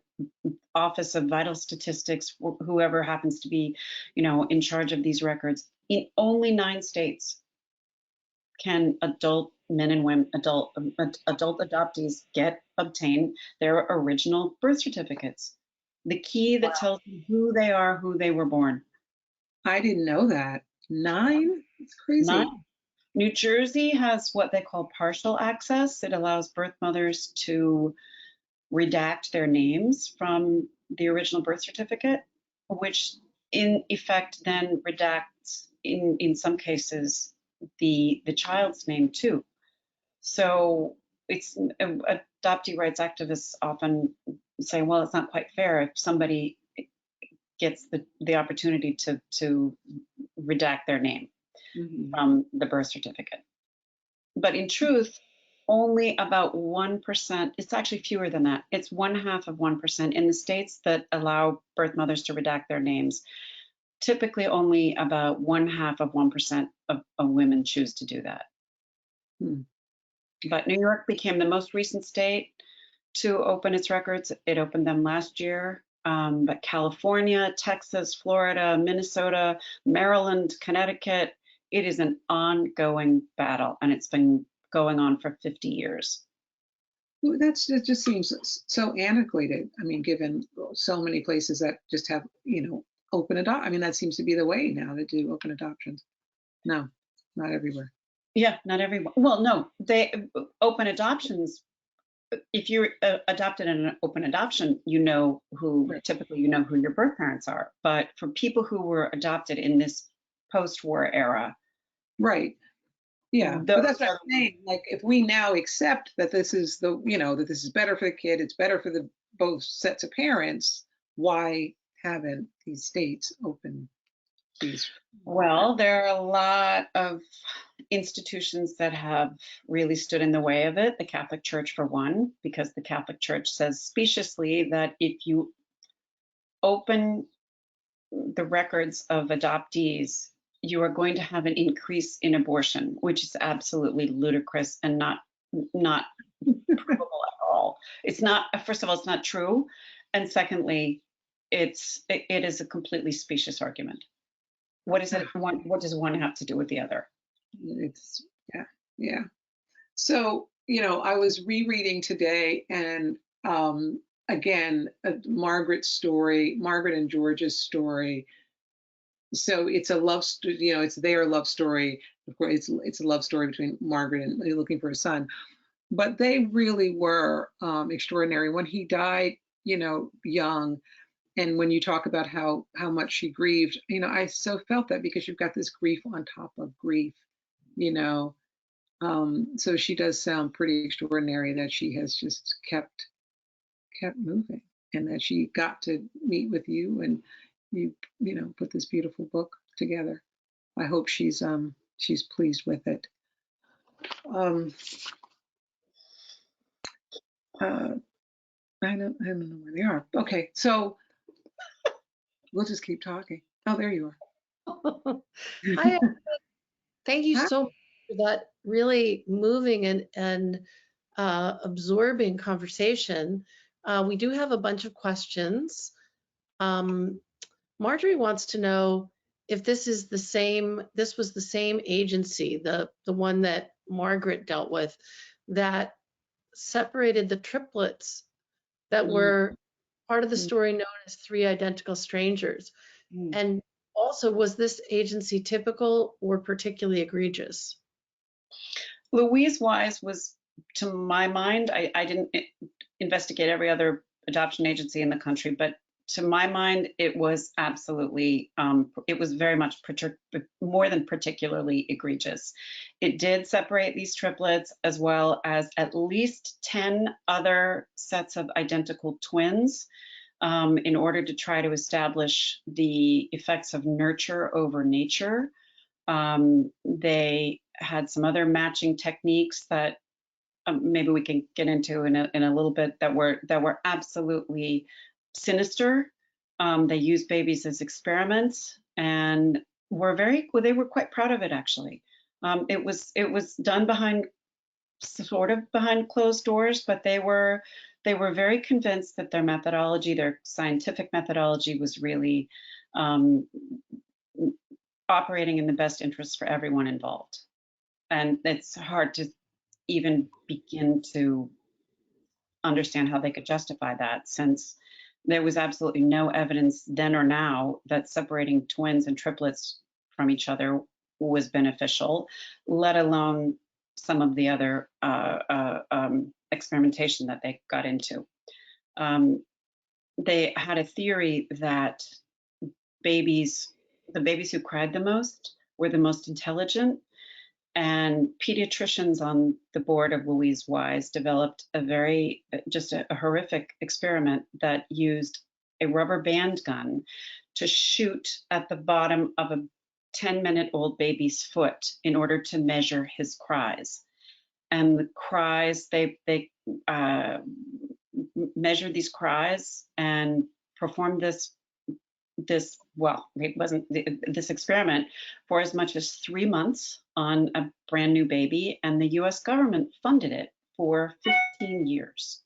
Office of Vital Statistics, whoever happens to be, in charge of these records. In only 9 states can adult men and women, adult adoptees obtain their original birth certificates. The key that tells them who they are, who they were born. I didn't know that. 9? It's crazy. 9. New Jersey has what they call partial access. It allows birth mothers to redact their names from the original birth certificate, which in effect then redacts, in some cases, the child's name too. So it's adoptee rights activists often say, well, it's not quite fair if somebody gets the opportunity to redact their name from the birth certificate. But in truth, only about 1%, it's actually fewer than that. It's 0.5% in the states that allow birth mothers to redact their names. Typically only about 0.5% of women choose to do that. But New York became the most recent state to open its records. It opened them last year. But California, Texas, Florida, Minnesota, Maryland, Connecticut, it is an ongoing battle, and it's been going on for 50 years. It just seems so antiquated. I mean, given so many places that just have, open adoption. I mean, that seems to be the way now to do open adoptions. No, not everywhere. Yeah, not everywhere. Well, no, open adoptions. If you're adopted in an open adoption, typically you know who your birth parents are. But for people who were adopted in this post-war era, right? Yeah, but that's what I'm saying. Like, if we now accept that this is that this is better for the kid, it's better for the both sets of parents. Why haven't these states opened these? Well, there are a lot of institutions that have really stood in the way of it. The Catholic Church, for one, because the Catholic Church says speciously that if you open the records of adoptees you are going to have an increase in abortion, which is absolutely ludicrous and not provable at all. It's not, first of all, it's not true. And secondly, it is a completely specious argument. What does one have to do with the other? It's, yeah, yeah. So, I was rereading today, and again, Margaret and George's story. So it's a love story, it's their love story. Of course, it's a love story between Margaret and looking for a son. But they really were extraordinary. When he died, young, and when you talk about how much she grieved, I so felt that, because you've got this grief on top of grief, so she does sound pretty extraordinary, that she has just kept moving, and that she got to meet with you, and you put this beautiful book together. I hope she's pleased with it. I don't know where they are. Okay, so we'll just keep talking. Oh, there you are. Hi, thank you Hi. so much for that really moving and absorbing conversation. We do have a bunch of questions. Marjorie wants to know if this was the same agency, the one that Margaret dealt with, that separated the triplets that were part of the story known as Three Identical Strangers. And also, was this agency typical or particularly egregious? Louise Wise was, to my mind, I didn't investigate every other adoption agency in the country, but to my mind, it was absolutely, it was very much more than particularly egregious. It did separate these triplets, as well as at least 10 other sets of identical twins, in order to try to establish the effects of nurture over nature. They had some other matching techniques that maybe we can get into in a little bit, that were absolutely sinister. They used babies as experiments, and they were quite proud of it, actually. It was done behind closed doors, but they were very convinced that their methodology, their scientific methodology, was really operating in the best interest for everyone involved. And it's hard to even begin to understand how they could justify that, since there was absolutely no evidence then or now that separating twins and triplets from each other was beneficial, let alone some of the other experimentation that they got into. They had a theory that the babies who cried the most were the most intelligent, and pediatricians on the board of Louise Wise developed a horrific experiment that used a rubber band gun to shoot at the bottom of a 10-minute-old baby's foot in order to measure his cries. And the cries, they measured these cries and performed this experiment for as much as 3 months on a brand new baby, and the US government funded it for 15 years.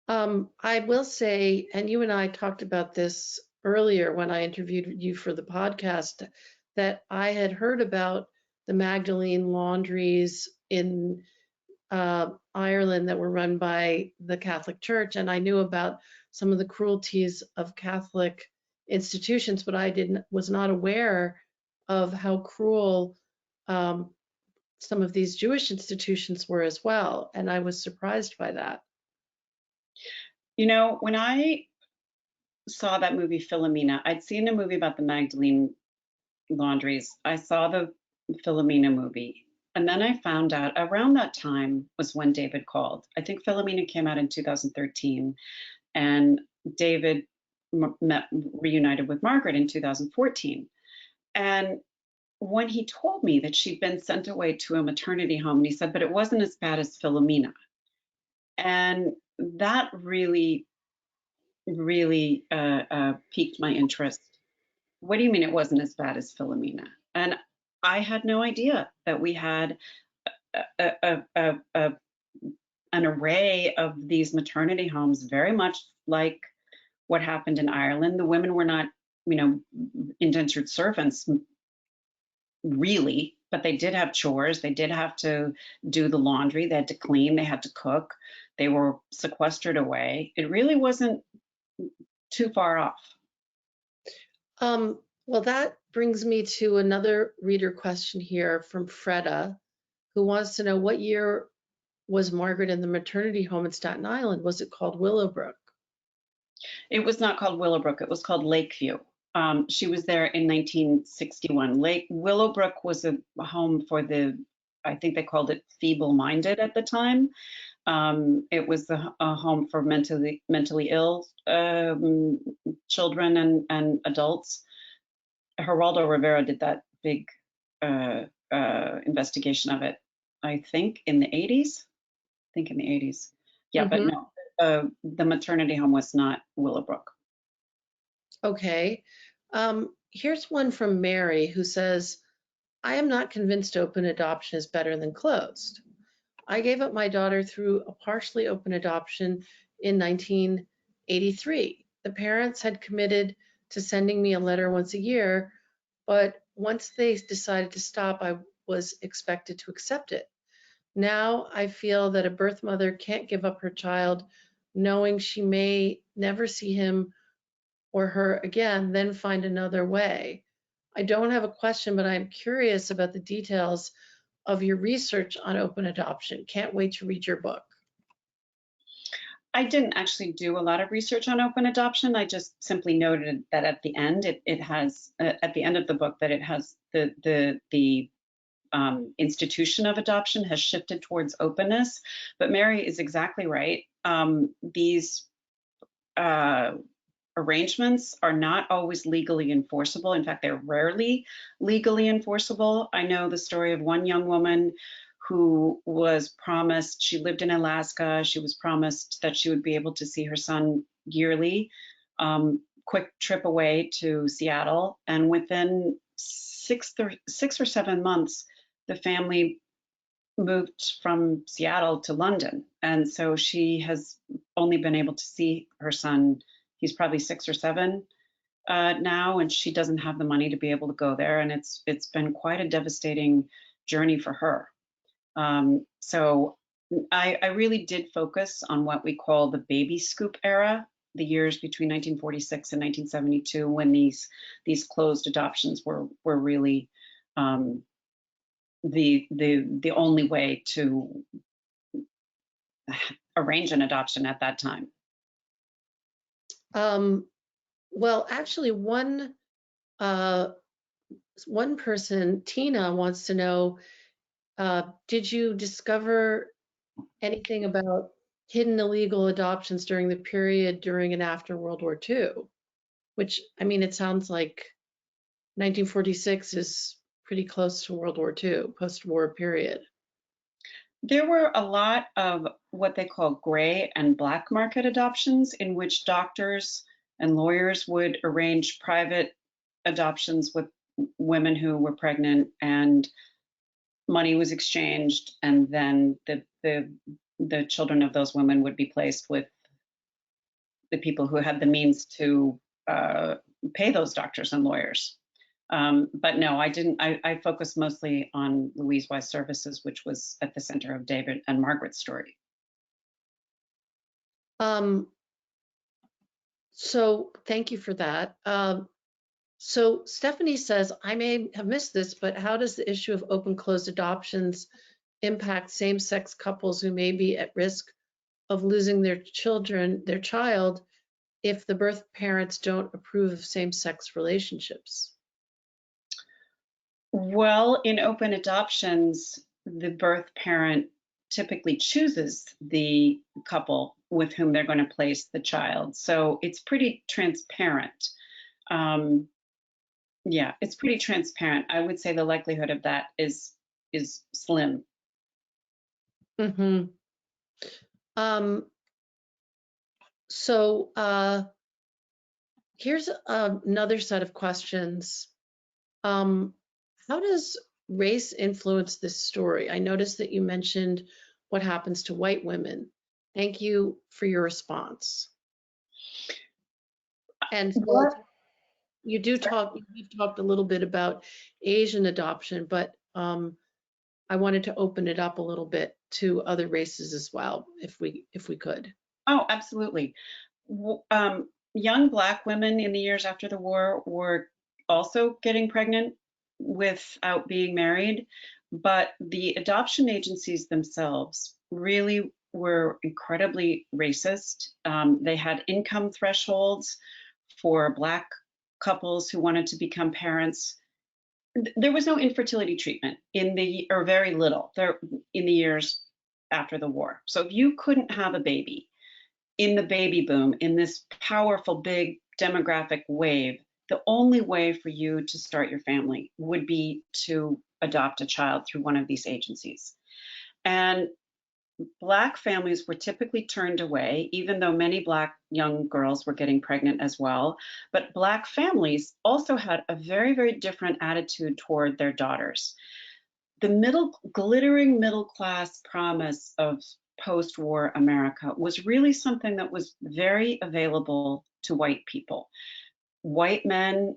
I will say, and you and I talked about this earlier when I interviewed you for the podcast, that I had heard about the Magdalene laundries in Ireland that were run by the Catholic Church, and I knew about some of the cruelties of Catholic institutions, but I was not aware of how cruel some of these Jewish institutions were as well, and I was surprised by that. When I saw that movie Philomena, I'd seen a movie about the Magdalene laundries. I saw the Philomena movie, and then I found out around that time was when David called. I think Philomena came out in 2013, and David reunited with Margaret in 2014. And when he told me that she'd been sent away to a maternity home, and he said, but it wasn't as bad as Philomena. And that really piqued my interest what do you mean it wasn't as bad as Philomena? And I had no idea that we had an array of these maternity homes, very much like what happened in Ireland. The women were not, indentured servants, really, but they did have chores. They did have to do the laundry. They had to clean. They had to cook. They were sequestered away. It really wasn't too far off. Well, that brings me to another reader question here from Freda, who wants to know, what year was Margaret in the maternity home in Staten Island? Was it called Willowbrook? It was not called Willowbrook. It was called Lakeview. She was there in 1961. Willowbrook was a home for I think they called it feeble-minded at the time. It was a home for mentally ill children and adults. Geraldo Rivera did that big investigation of it, I think in the 80s. Yeah, but no, the maternity home was not Willowbrook. Okay. Here's one from Mary who says, I am not convinced open adoption is better than closed. I gave up my daughter through a partially open adoption in 1983. The parents had committed to sending me a letter once a year, but once they decided to stop, I was expected to accept it. Now I feel that a birth mother can't give up her child knowing she may never see him or her again, then find another way. I don't have a question, but I'm curious about the details of your research on open adoption. Can't wait to read your book. I didn't actually do a lot of research on open adoption. I just simply noted that at the end, it has at the end of the book that it has the institution of adoption has shifted towards openness. But Mary is exactly right. These arrangements are not always legally enforceable. In fact, they're rarely legally enforceable. I know the story of one young woman who was promised, she lived in Alaska, she was promised that she would be able to see her son yearly, quick trip away to Seattle, and within 6 or 7 months, the family moved from Seattle to London. And so she has only been able to see her son. He's probably 6 or 7 now, and she doesn't have the money to be able to go there. And it's been quite a devastating journey for her. So I really did focus on what we call the baby scoop era, the years between 1946 and 1972, when these closed adoptions were really the only way to arrange an adoption at that time. Well, actually, one person, Tina, wants to know, did you discover anything about hidden illegal adoptions during the period during and after World War II? Which, I mean, it sounds like 1946 is pretty close to World War II, post-war period. There were a lot of what they call gray and black market adoptions, in which doctors and lawyers would arrange private adoptions with women who were pregnant, and money was exchanged, and then the children of those women would be placed with the people who had the means to pay those doctors and lawyers. But no, I didn't. I focused mostly on Louise Wise Services, which was at the center of David and Margaret's story. So thank you for that. So Stephanie says, I may have missed this, but how does the issue of open-closed adoptions impact same-sex couples who may be at risk of losing their child, if the birth parents don't approve of same-sex relationships? Well, in open adoptions, the birth parent typically chooses the couple with whom they're going to place the child. So it's pretty transparent. Yeah, it's pretty transparent. I would say the likelihood of that is slim. Mm-hmm. So Here's another set of questions. How does race influence this story? I noticed that you mentioned what happens to white women. Thank you for your response. And What? you've talked a little bit about Asian adoption, but I wanted to open it up a little bit to other races as well, if we could. Oh, absolutely. Young Black women in the years after the war were also getting pregnant without being married, but the adoption agencies themselves really were incredibly racist. They had income thresholds for Black couples who wanted to become parents. There was no infertility treatment or very little there in the years after the war. So if you couldn't have a baby in the baby boom, in this powerful big demographic wave, the only way for you to start your family would be to adopt a child through one of these agencies. And Black families were typically turned away, even though many Black young girls were getting pregnant as well. But Black families also had a very, very different attitude toward their daughters. The glittering middle class promise of post-war America was really something that was very available to white people. White men,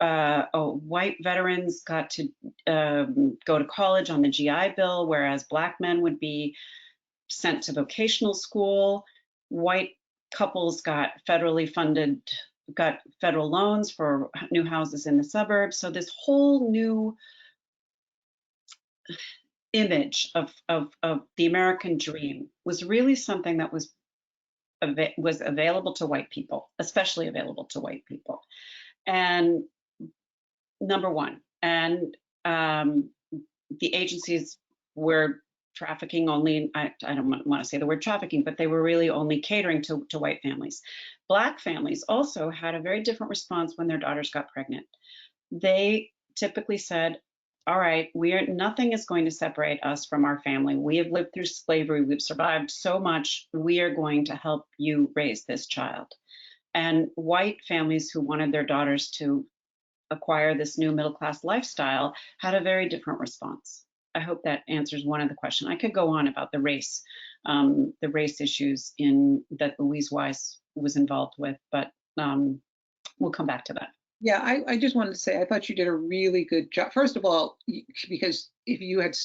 white veterans got to go to college on the GI Bill, whereas Black men would be sent to vocational school. White couples got federally funded, got federal loans for new houses in the suburbs. So this whole new image of the American dream was really something that was available to white people, especially available to white people. And number one, and the agencies were trafficking only, I don't want to say the word trafficking, but they were really only catering to white families. Black families also had a very different response when their daughters got pregnant. They typically said, all right, nothing is going to separate us from our family. We have lived through slavery. We've survived so much. We are going to help you raise this child. And white families who wanted their daughters to acquire this new middle class lifestyle had a very different response. I hope that answers one of the questions. I could go on about the race issues that Louise Wise was involved with, but we'll come back to that. Yeah, I just wanted to say, I thought you did a really good job. First of all, because if you had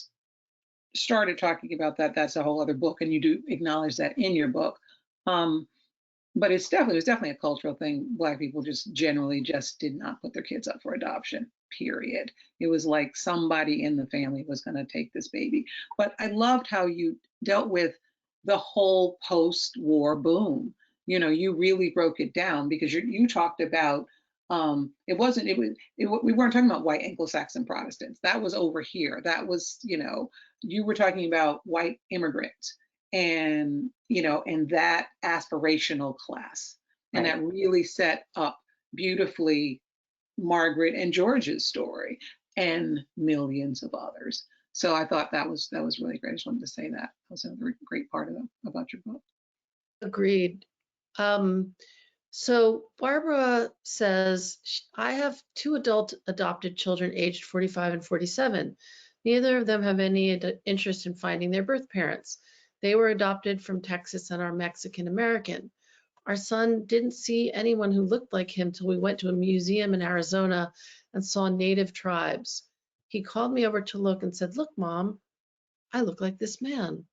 started talking about that, that's a whole other book, and you do acknowledge that in your book. But it was definitely a cultural thing. Black people just generally just did not put their kids up for adoption, period. It was like somebody in the family was going to take this baby. But I loved how you dealt with the whole post-war boom. You know, you really broke it down, because you talked about we weren't talking about white Anglo-Saxon Protestants. That was over here. That was, you were talking about white immigrants, and and that aspirational class. And Right. that really set up beautifully Margaret and George's story and millions of others. So I thought that was really great. I just wanted to say that was a great part about your book. Agreed. So Barbara says, I have 2 adult adopted children aged 45 and 47. Neither of them have any interest in finding their birth parents. They were adopted from Texas and are Mexican American. Our son didn't see anyone who looked like him till we went to a museum in Arizona and saw native tribes. He called me over to look and said, "Look, Mom, I look like this man."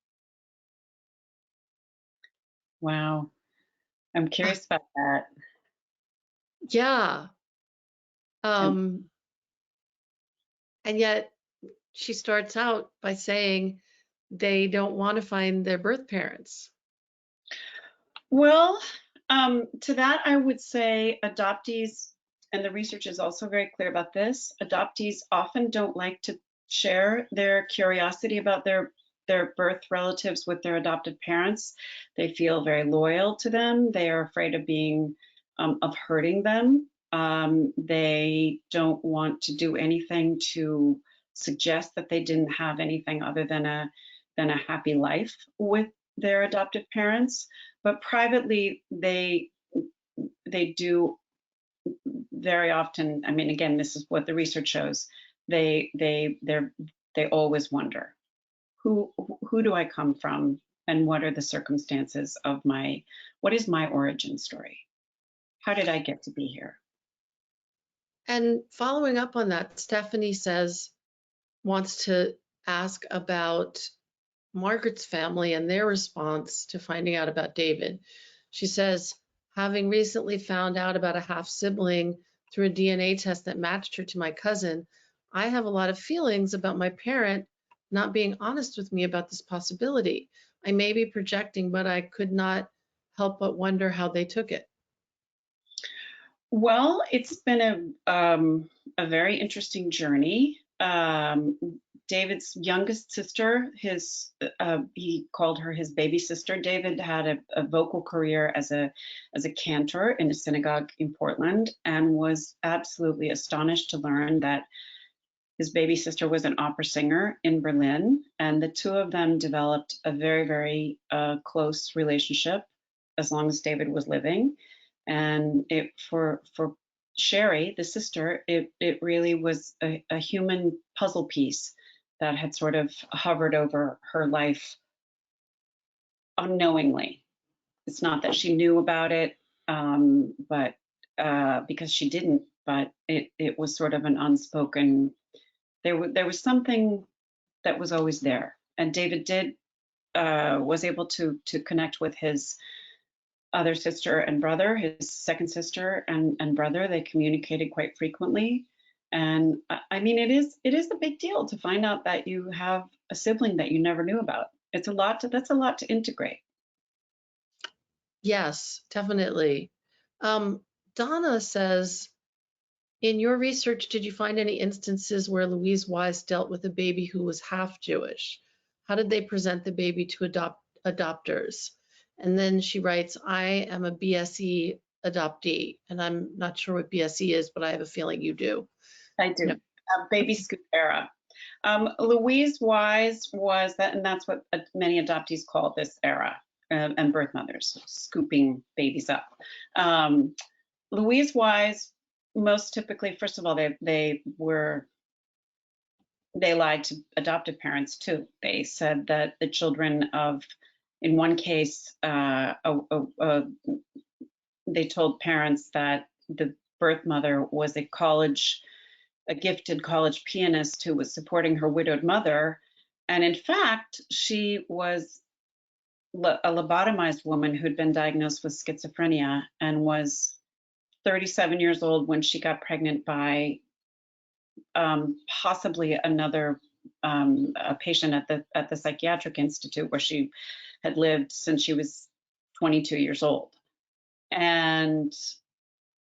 Wow. I'm curious about that. Yeah. And yet she starts out by saying they don't want to find their birth parents. Well, to that, I would say adoptees, and the research is also very clear about this, adoptees often don't like to share their curiosity about their birth relatives with their adopted parents. They feel very loyal to them. They are afraid of hurting them. They don't want to do anything to suggest that they didn't have anything other than a happy life with their adoptive parents. But privately, they do very often, I mean, again, this is what the research shows. They always wonder, who do I come from, and what are the circumstances of what is my origin story? How did I get to be here? And following up on that, Stephanie wants to ask about Margaret's family and their response to finding out about David. She says, having recently found out about a half sibling through a DNA test that matched her to my cousin, I have a lot of feelings about my parent not being honest with me about this possibility. I may be projecting, but I could not help but wonder how they took it. Well, it's been a very interesting journey. David's youngest sister, he called her his baby sister. David had a vocal career as a cantor in a synagogue in Portland, and was absolutely astonished to learn that his baby sister was an opera singer in Berlin, and the two of them developed a very, very close relationship as long as David was living. And for Sherry, the sister, it really was a human puzzle piece that had sort of hovered over her life unknowingly. It's not that she knew about it, but because she didn't, but it was sort of an unspoken. There was something that was always there, and David was able to connect with his other sister and brother, his second sister and brother. They communicated quite frequently. And I mean, it is a big deal to find out that you have a sibling that you never knew about. That's a lot to integrate. Yes, definitely. Donna says, in your research, did you find any instances where Louise Wise dealt with a baby who was half Jewish? How did they present the baby to adopters? And then she writes, I am a BSE adoptee, and I'm not sure what BSE is, but I have a feeling you do. I do. No. Baby scoop era. Louise Wise was that, and that's what many adoptees call this era, and birth mothers, scooping babies up. Louise Wise, most typically, first of all, they lied to adoptive parents too. They said that the children of, in one case, they told parents that the birth mother was a gifted college pianist who was supporting her widowed mother. And in fact, she was a lobotomized woman who'd been diagnosed with schizophrenia and was 37 years old when she got pregnant by possibly another a patient at the psychiatric institute where she had lived since she was 22 years old. And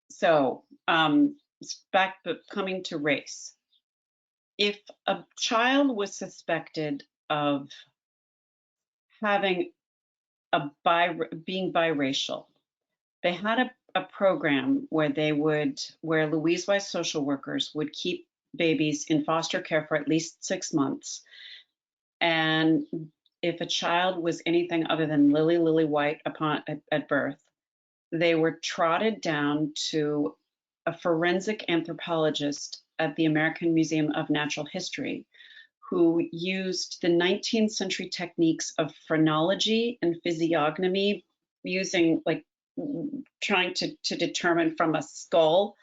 so coming to race, if a child was suspected of having being biracial, they had a program where Louise Wise social workers would keep babies in foster care for at least 6 months. And if a child was anything other than lily white at birth, they were trotted down to a forensic anthropologist at the American Museum of Natural History, who used the 19th century techniques of phrenology and physiognomy, using trying to determine from a skull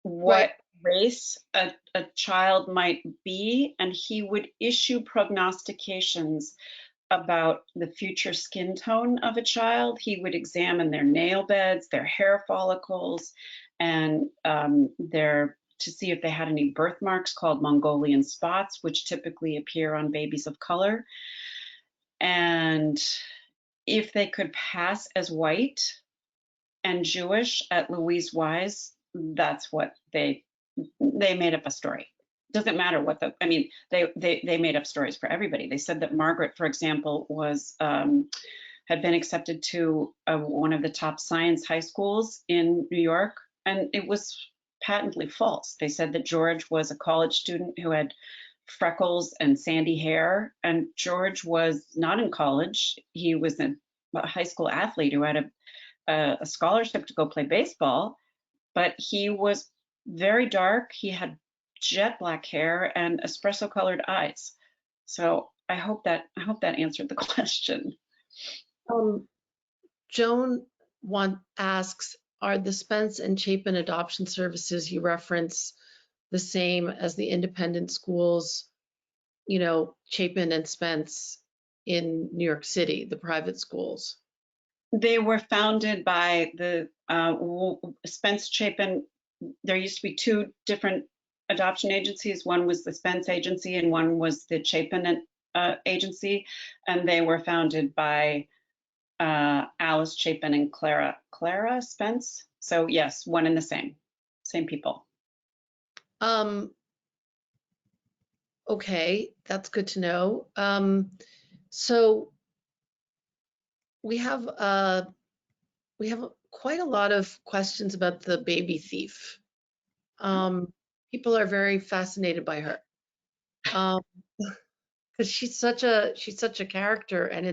what race a child might be, and he would issue prognostications about the future skin tone of a child. He would examine their nail beds, their hair follicles, and to see if they had any birthmarks called Mongolian spots, which typically appear on babies of color. And if they could pass as white and Jewish at Louise Wise, that's what they made up a story. Doesn't matter what they made up stories for everybody. They said that Margaret, for example, had been accepted to one of the top science high schools in New York, and it was patently false. They said that George was a college student who had freckles and sandy hair, and George was not in college. He was a high school athlete who had a scholarship to go play baseball, but he was very dark. He had jet black hair and espresso colored eyes. So I hope that answered the question. Joan asks, are the Spence and Chapin adoption services you reference the same as the independent schools, you know, Chapin and Spence in New York City, the private schools? They were founded by the Spence Chapin. There used to be two different adoption agencies. One was the Spence agency and one was the Chapin agency, and they were founded by Alice Chapin and Clara Spence. So yes, one and the same people. Okay, that's good to know. So we have quite a lot of questions about the baby thief. People are very fascinated by her. Because she's such a character, and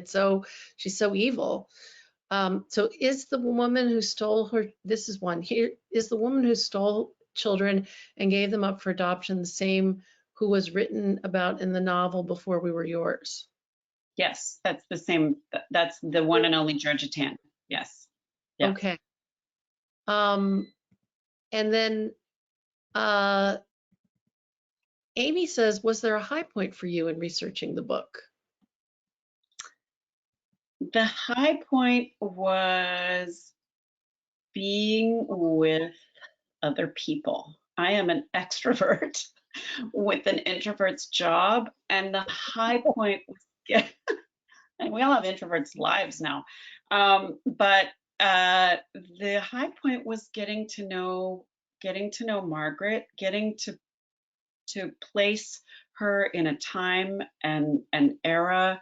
she's so evil. So is the woman who stole her, this is one here, is the woman who stole children and gave them up for adoption the same who was written about in the novel Before We Were Yours? Yes, that's the same. That's the one and only Georgia Tann. Yes. Yeah. Okay. And then Amy says, was there a high point for you in researching the book? The high point was being with other people. I am an extrovert with an introvert's job, and the high point was and we all have introverts' lives now, but the high point was getting to know Margaret, getting to place her in a time and an era,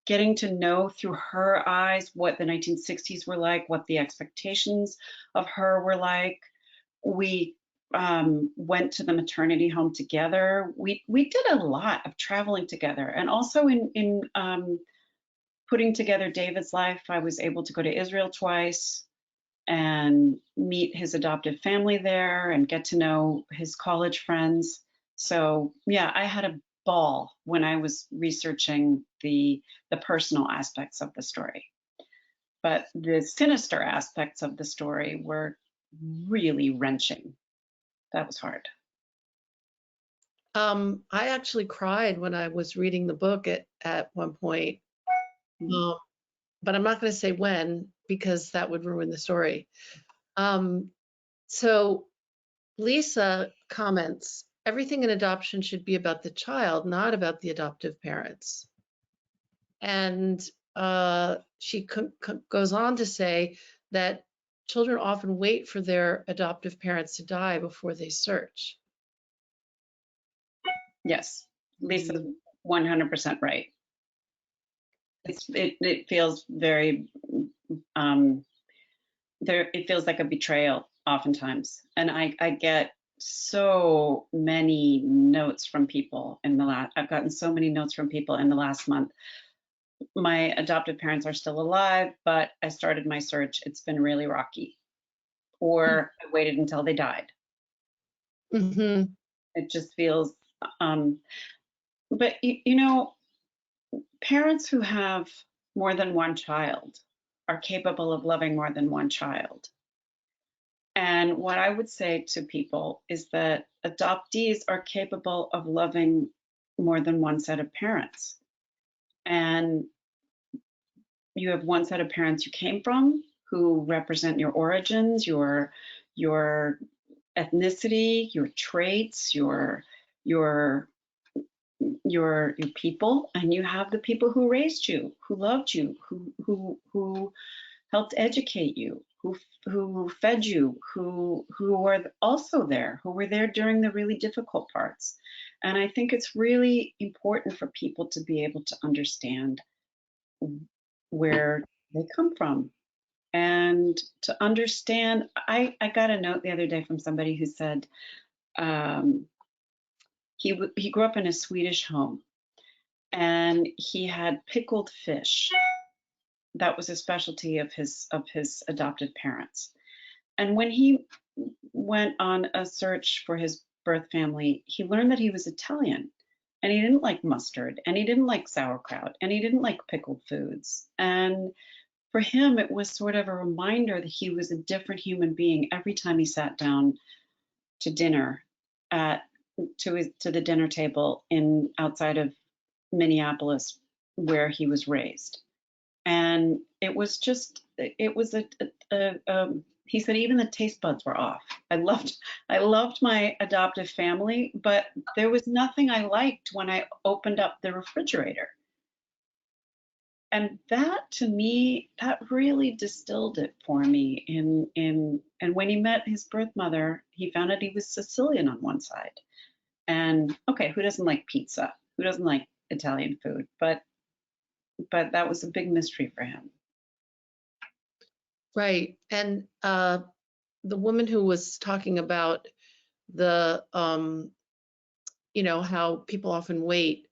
getting to know through her eyes what the 1960s were like, what the expectations of her were like. We went to the maternity home together. We did a lot of traveling together, and also in putting together David's life, I was able to go to Israel twice and meet his adoptive family there and get to know his college friends. So yeah, I had a ball when I was researching the personal aspects of the story. But the sinister aspects of the story were really wrenching. That was hard. I actually cried when I was reading the book at one point. But I'm not going to say when, because that would ruin the story. So Lisa comments, everything in adoption should be about the child, not about the adoptive parents. And she goes on to say that children often wait for their adoptive parents to die before they search. Yes, Lisa's 100% right. It feels very it feels like a betrayal oftentimes, and I get so many notes from people I've gotten so many notes from people in the last month. My adoptive parents are still alive, but I started my search. It's been really rocky, or I waited until they died. Mm-hmm. It just feels but you know, parents who have more than one child are capable of loving more than one child. And what I would say to people is that adoptees are capable of loving more than one set of parents. And you have one set of parents you came from who represent your origins, your ethnicity, your traits, your people, and you have the people who raised you, who loved you, who helped educate you, who fed you, who were also there, who were there during the really difficult parts. And I think it's really important for people to be able to understand where they come from and to understand. I got a note the other day from somebody who said he grew up in a Swedish home, and he had pickled fish. That was a specialty of his adopted parents. And when he went on a search for his birth family, he learned that he was Italian, and he didn't like mustard, and he didn't like sauerkraut, and he didn't like pickled foods. And for him, it was sort of a reminder that he was a different human being every time he sat down to dinner at to the dinner table in outside of Minneapolis, where he was raised. And it was just, it was he said even the taste buds were off. I loved my adoptive family, but there was nothing I liked when I opened up the refrigerator. And that, to me, that really distilled it for me. And when he met his birth mother, he found out he was Sicilian on one side. And okay, who doesn't like pizza? Who doesn't like Italian food? But that was a big mystery for him. Right. And the woman who was talking about the, how people often wait,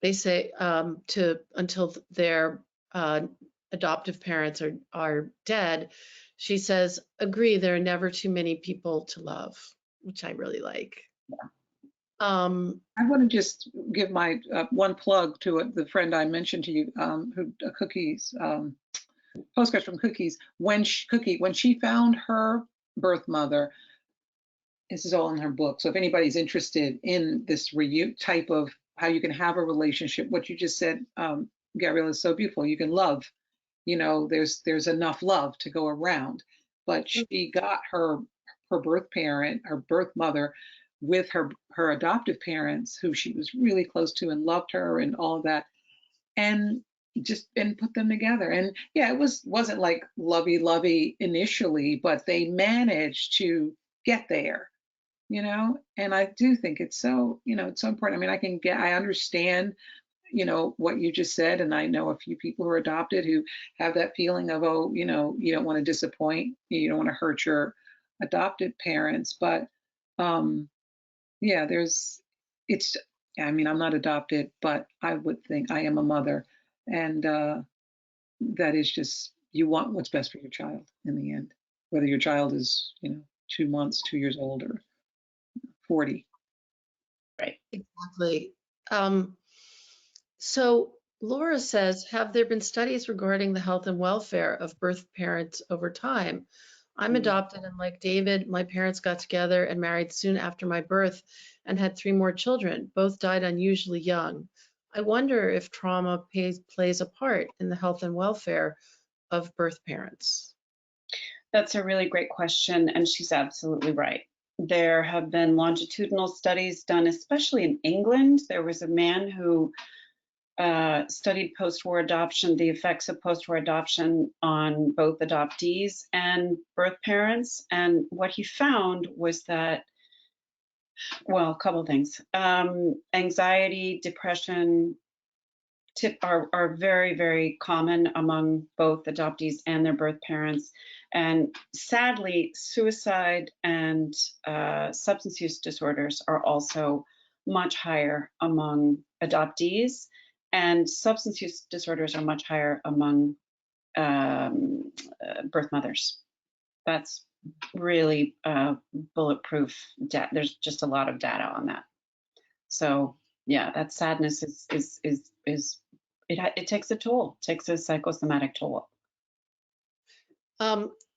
they say until their adoptive parents are dead. She says, agree, there are never too many people to love, which I really like. Yeah. I want to just give my one plug to the friend I mentioned to you, who Cookies, postcards from Cookies. When she found her birth mother, this is all in her book. So if anybody's interested in this type of how you can have a relationship, what you just said, Gabrielle, is so beautiful. You can love, there's enough love to go around. But she got her birth parent, her birth mother, with her adoptive parents, who she was really close to and loved her and all of that, and put them together. And yeah, it wasn't like lovey initially, but they managed to get there. And I do think it's so, it's so important. I mean, I understand, what you just said, and I know a few people who are adopted who have that feeling of, oh, you don't want to disappoint, you don't want to hurt your adopted parents, but yeah, I mean, I'm not adopted, but I would think I am a mother, and that is just, you want what's best for your child in the end, whether your child is, 2 months, 2 years old, or 40. Right. Exactly. So Laura says, have there been studies regarding the health and welfare of birth parents over time? I'm adopted, and like David, my parents got together and married soon after my birth and had 3 more children. Both died unusually young. I wonder if trauma plays a part in the health and welfare of birth parents. That's a really great question, and she's absolutely right. There have been longitudinal studies done, especially in England. There was a man who studied post-war adoption, the effects of post-war adoption on both adoptees and birth parents. And what he found was that, well, a couple of things. Anxiety, depression are very, very common among both adoptees and their birth parents. And sadly, suicide and substance use disorders are also much higher among adoptees, and substance use disorders are much higher among birth mothers. That's really bulletproof. There's just a lot of data on that. So yeah, that sadness is it takes a toll, takes a psychosomatic toll.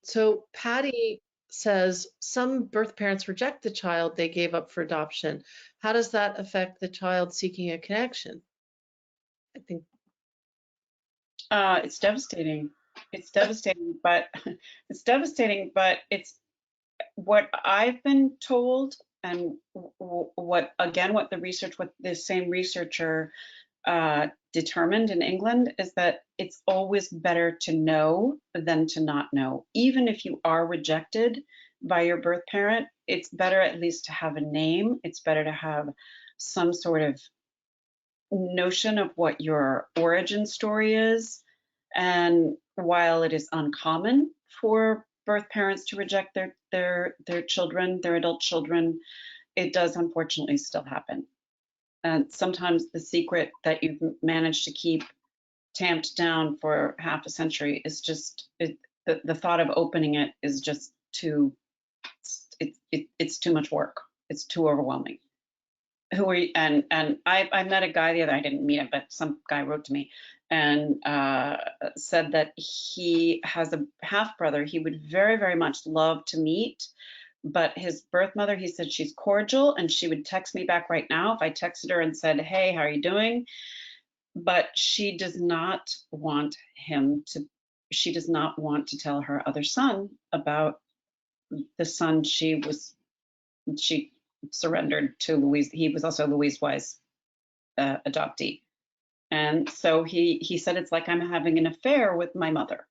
So Patty says some birth parents reject the child they gave up for adoption. How does that affect the child seeking a connection? I think it's devastating. It's devastating, but it's what I've been told, and what the same researcher determined in England, is that it's always better to know than to not know. Even if you are rejected by your birth parent, it's better at least to have a name. It's better to have some sort of notion of what your origin story is. And while it is uncommon for birth parents to reject their children, their adult children, it does unfortunately still happen. And sometimes the secret that you've managed to keep tamped down for half a century is just, the thought of opening it is just too it's too much work. It's too overwhelming. Who are you? And I met a guy the other, I didn't meet him, but some guy wrote to me and said that he has a half brother he would very, very much love to meet, but his birth mother, he said she's cordial and she would text me back right now if I texted her and said, hey, how are you doing? But she does not want she does not want to tell her other son about the son she surrendered to Louise. He was also Louise Wise adoptee. And so he said, it's like I'm having an affair with my mother.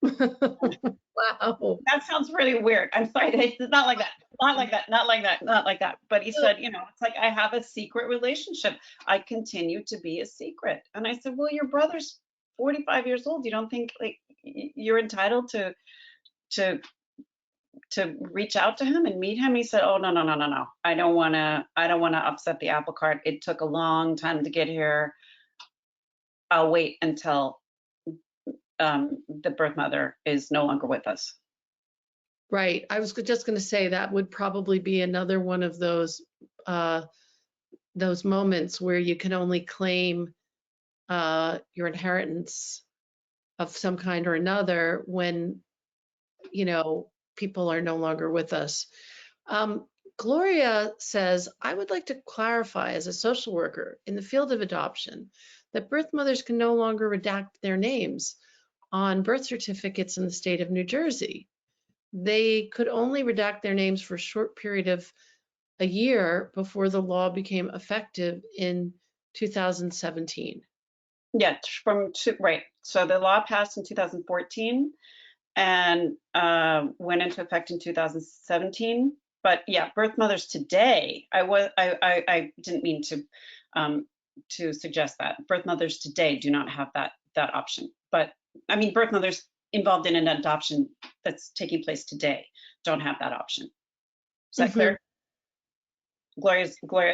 Wow. That sounds really weird. I'm sorry. It's not like that. Not like that. Not like that. Not like that. But he said, it's like I have a secret relationship. I continue to be a secret. And I said, well, your brother's 45 years old. You don't think like you're entitled to reach out to him and meet him? He said, oh, no. I don't want to upset the apple cart. It took a long time to get here. I'll wait until the birth mother is no longer with us. Right. I was just going to say that would probably be another one of those moments where you can only claim your inheritance of some kind or another when, people are no longer with us. Gloria says, I would like to clarify as a social worker in the field of adoption that birth mothers can no longer redact their names on birth certificates in the state of New Jersey. They could only redact their names for a short period of a year before the law became effective in 2017. Yeah, right. So the law passed in 2014 and went into effect in 2017. But yeah, birth mothers today, I didn't mean to suggest that. Birth mothers today do not have that option. But I mean, birth mothers involved in an adoption that's taking place today don't have that option. Is that clear? Gloria,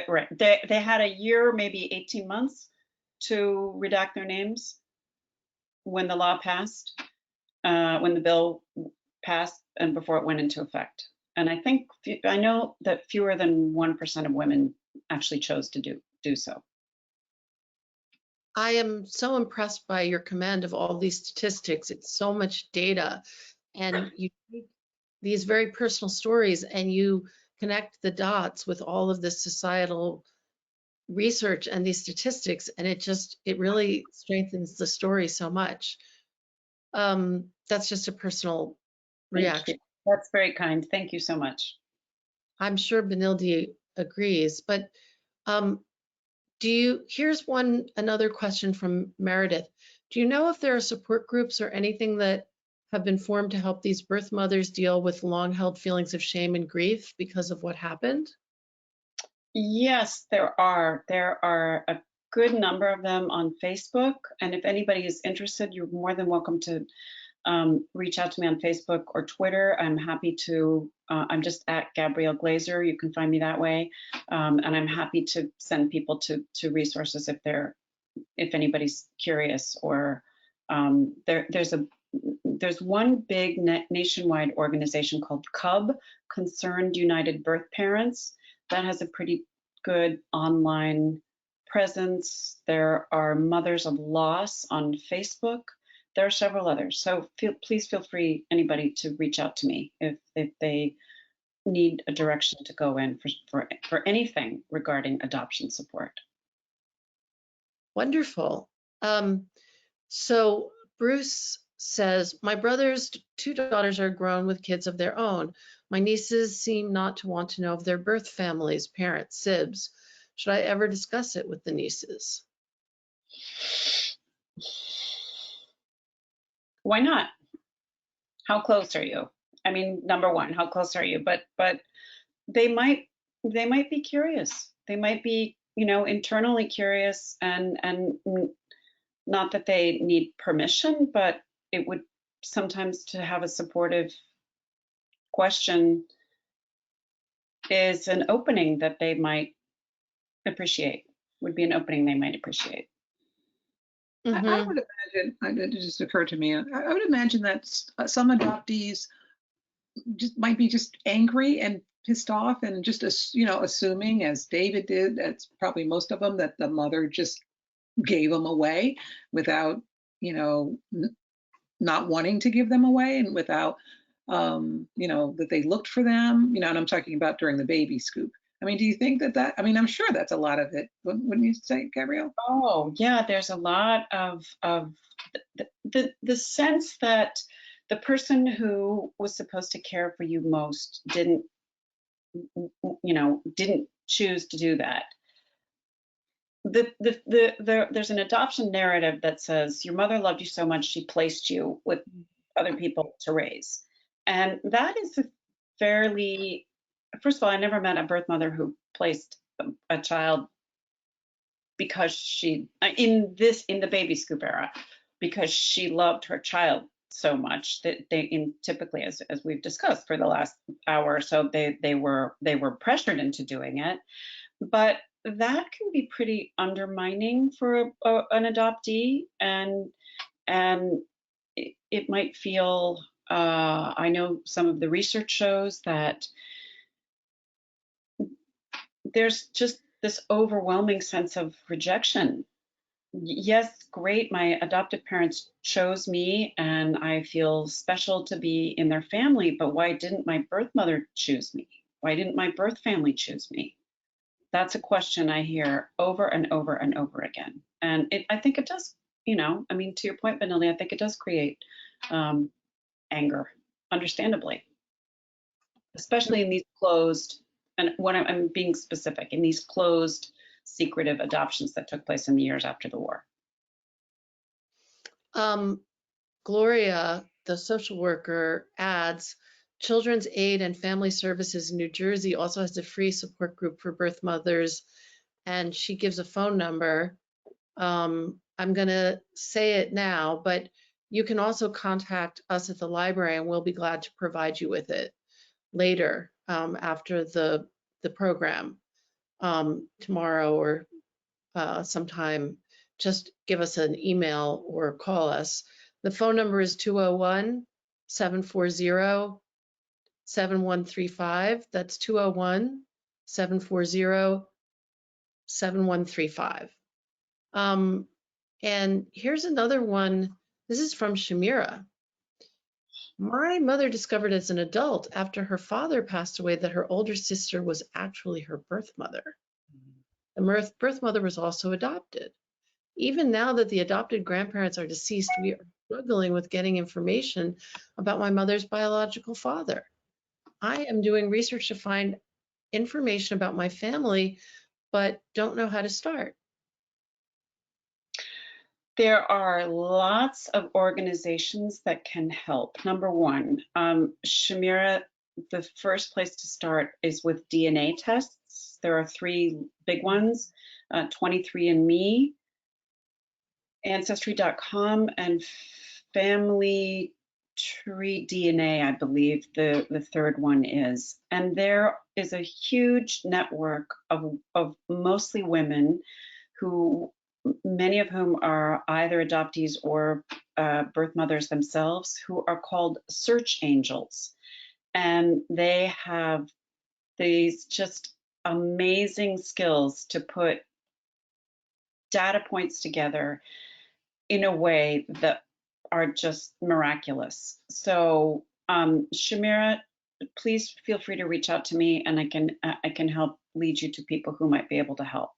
right. They had a year, maybe 18 months to redact their names when the law passed, when the bill passed and before it went into effect. And I know that fewer than 1% of women actually chose to do so. I am so impressed by your command of all these statistics. It's so much data. And you take these very personal stories and you connect the dots with all of this societal research and these statistics, and it really strengthens the story so much. That's just a personal reaction. That's very kind. Thank you so much. I'm sure Benilde agrees, but here's another question from Meredith. Do you know if there are support groups or anything that have been formed to help these birth mothers deal with long-held feelings of shame and grief because of what happened? Yes, there are. There are a good number of them on Facebook. And if anybody is interested, you're more than welcome to reach out to me on Facebook or Twitter. I'm happy to, I'm just at Gabrielle Glaser. You can find me that way. And I'm happy to send people to resources if anybody's curious, or there's one big nationwide organization called CUB, Concerned United Birth Parents, that has a pretty good online presence. There are Mothers of Loss on Facebook. There are several others. So please feel free, anybody, to reach out to me if they need a direction to go in for anything regarding adoption support. Wonderful. So Bruce says, my brother's 2 daughters are grown with kids of their own. My nieces seem not to want to know of their birth families, parents, sibs. Should I ever discuss it with the nieces? Why not? How close are you? I mean, number one, how close are you? But they might be curious. They might be, internally curious, and not that they need permission, but it would sometimes, to have a supportive question is an opening that they might appreciate, would be an opening they might appreciate. I would imagine, it just occurred to me, I would imagine that some adoptees just might be just angry and pissed off and just assuming, as David did, that's probably most of them, that the mother just gave them away without not wanting to give them away, and without that they looked for them, and I'm talking about during the baby scoop. I mean, do you think that I mean, I'm sure that's a lot of it, wouldn't you say, Gabrielle? Oh, yeah, there's a lot of the sense that the person who was supposed to care for you most didn't choose to do that. There's an adoption narrative that says your mother loved you so much she placed you with other people to raise. And that is a fairly, first of all, I never met a birth mother who placed a child because she, in the baby scoop era, because she loved her child so much that typically, as we've discussed for the last hour or so, they were pressured into doing it. But that can be pretty undermining for an adoptee, and it might feel, I know some of the research shows that there's just this overwhelming sense of rejection. Yes, great, my adoptive parents chose me and I feel special to be in their family, but why didn't my birth mother choose me? Why didn't my birth family choose me? That's a question I hear over and over and over again. And I think it does, I mean, to your point, Benilde, I think it does create anger, understandably, especially in these closed, and when I'm being specific, in these closed, secretive adoptions that took place in the years after the war. Gloria, the social worker, adds, Children's Aid and Family Services in New Jersey also has a free support group for birth mothers, and she gives a phone number. I'm going to say it now, but you can also contact us at the library, and we'll be glad to provide you with it later after the program tomorrow or sometime. Just give us an email or call us. The phone number is 201-740-7135. That's 201-740-7135. And here's another one. This is from Shamira. My mother discovered as an adult after her father passed away that her older sister was actually her birth mother. The birth mother was also adopted. Even now that the adopted grandparents are deceased, we are struggling with getting information about my mother's biological father. I am doing research to find information about my family, but don't know how to start. There are lots of organizations that can help. Number one, Shamira, the first place to start is with DNA tests. There are 3 big ones, 23andMe, Ancestry.com, and Family Tree DNA, I believe the third one is. And there is a huge network of mostly women who, many of whom are either adoptees or birth mothers themselves, who are called search angels. And they have these just amazing skills to put data points together in a way that are just miraculous. So Shamira, please feel free to reach out to me, and I can help lead you to people who might be able to help.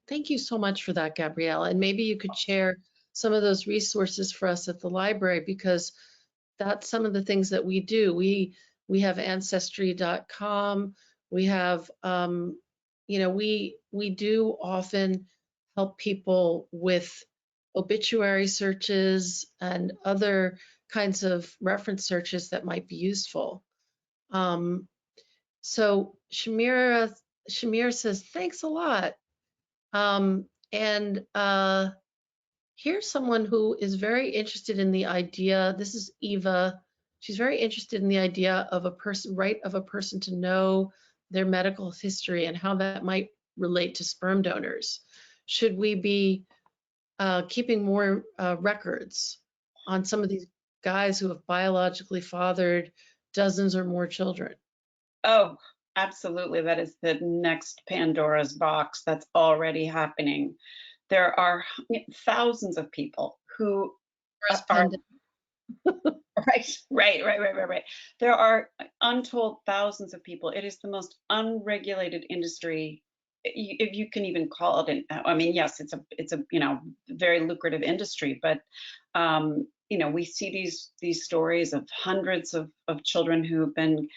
Thank you so much for that, Gabrielle. And maybe you could share some of those resources for us at the library, because that's some of the things that we do. We have Ancestry.com. We have, we do often help people with obituary searches and other kinds of reference searches that might be useful. So Shamir says, thanks a lot. Here's someone who is very interested in the idea. This is Eva. She's very interested in the idea of a person to know their medical history and how that might relate to sperm donors. Should we be keeping more records on some of these guys who have biologically fathered dozens or more children. Oh, absolutely. That is the next Pandora's box that's already happening. There are thousands of people who Breast are pendant. right. There are untold thousands of people. It is the most unregulated industry, if you can even call it. I mean, yes, it's a very lucrative industry, but we see these stories of hundreds of children who have been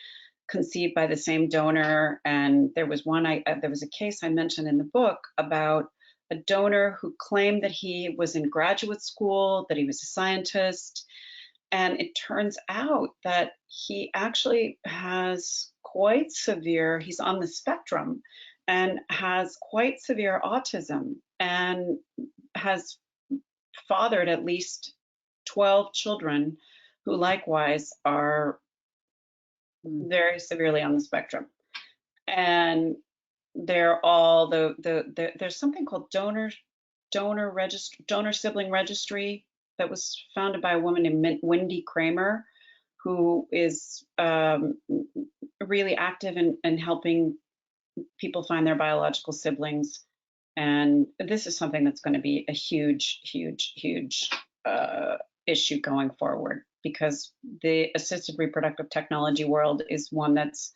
conceived by the same donor. And there was there was a case I mentioned in the book about a donor who claimed that he was in graduate school, that he was a scientist. And it turns out that he actually has quite severe, he's on the spectrum and has quite severe autism and has fathered at least 12 children who likewise are very severely on the spectrum. And they're all there's something called donor sibling registry that was founded by a woman named Wendy Kramer, who is really active in helping people find their biological siblings. And this is something that's going to be a huge issue going forward, because the assisted reproductive technology world is one that's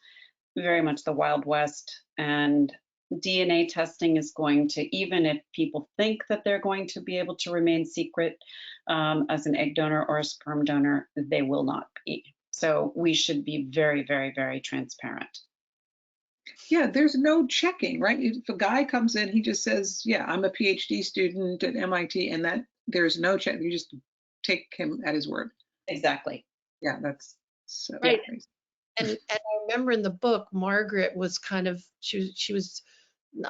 very much the Wild West, and DNA testing is going to, even if people think that they're going to be able to remain secret as an egg donor or a sperm donor, they will not be. So we should be very transparent. Yeah, there's no checking, right? If a guy comes in, he just says, yeah, I'm a PhD student at MIT, and that there's no check. You just take him at his word. Exactly. Yeah, that's so Right. crazy. And I remember in the book, Margaret was kind of, she was,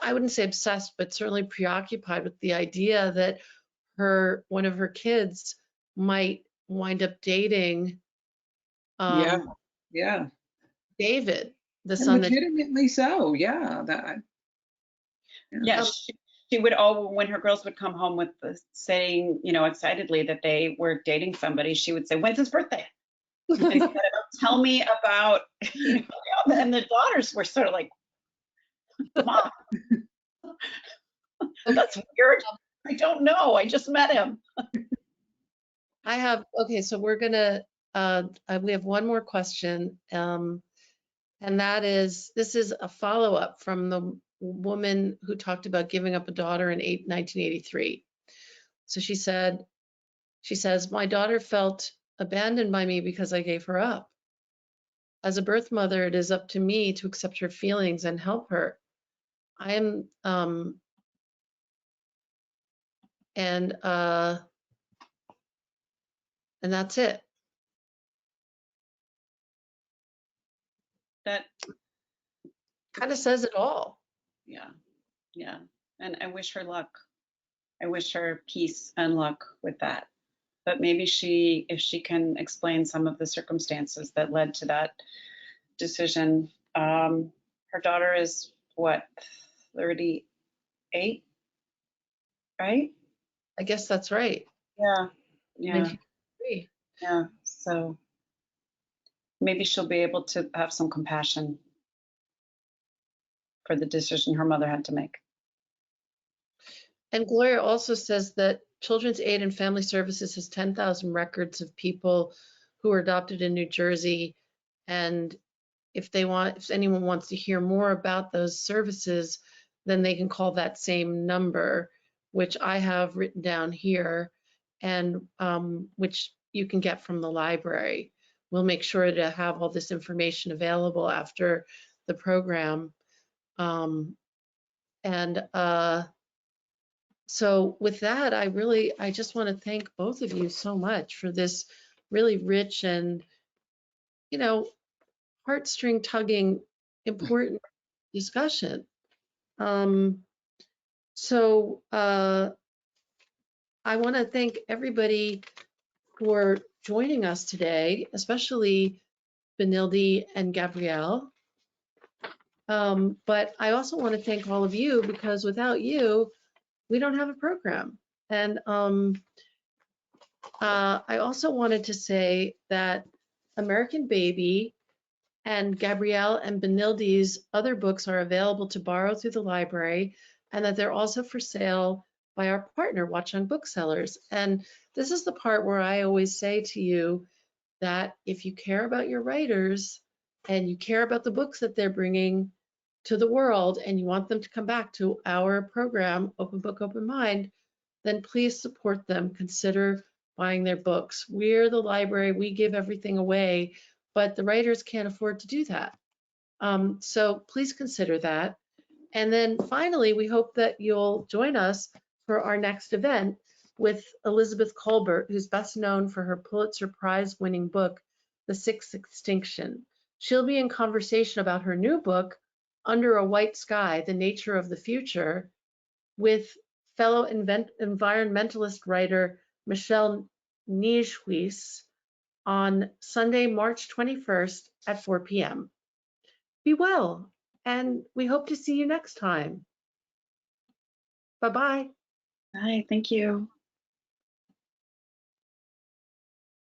I wouldn't say obsessed, but certainly preoccupied with the idea that one of her kids might wind up dating Yeah, yeah. David, the And son that. legitimately so, yeah. That. Yeah. She would when her girls would come home with saying, excitedly that they were dating somebody, she would say, "When's his birthday?" And tell me about, and the daughters were sort of like, "Mom, that's weird. I don't know. I just met him." Okay, so we're gonna, we have one more question. And that is, this is a follow-up from the woman who talked about giving up a daughter in 1983. So she says, my daughter felt abandoned by me because I gave her up. As a birth mother, it is up to me to accept her feelings and help her. And that's it. That kind of says it all. Yeah. And I wish her luck. I wish her peace and luck with that. But maybe if she can explain some of the circumstances that led to that decision. Her daughter is what, 38, right? I guess that's right. Yeah. 1983. Yeah. So maybe she'll be able to have some compassion for the decision her mother had to make. And Gloria also says that Children's Aid and Family Services has 10,000 records of people who were adopted in New Jersey. And if anyone wants to hear more about those services, then they can call that same number, which I have written down here, and which you can get from the library. We'll make sure to have all this information available after the program. So with that, I just want to thank both of you so much for this really rich and, heartstring tugging, important discussion. So I want to thank everybody for joining us today, especially Benilde and Gabrielle. But I also want to thank all of you, because without you, we don't have a program. And I also wanted to say that American Baby and Gabrielle and Benilde's other books are available to borrow through the library, and that they're also for sale by our partner, Watchung Booksellers. And this is the part where I always say to you that if you care about your writers and you care about the books that they're bringing to the world and you want them to come back to our program, Open Book, Open Mind, then please support them. Consider buying their books. We're the library, we give everything away, but the writers can't afford to do that. So please consider that. And then finally, we hope that you'll join us for our next event with Elizabeth Colbert, who's best known for her Pulitzer Prize winning book, The Sixth Extinction. She'll be in conversation about her new book, Under a White Sky, The Nature of the Future, with fellow environmentalist writer Michelle Nijhuis on Sunday, March 21st at 4 p.m. Be well, and we hope to see you next time. Bye-bye. Bye, thank you.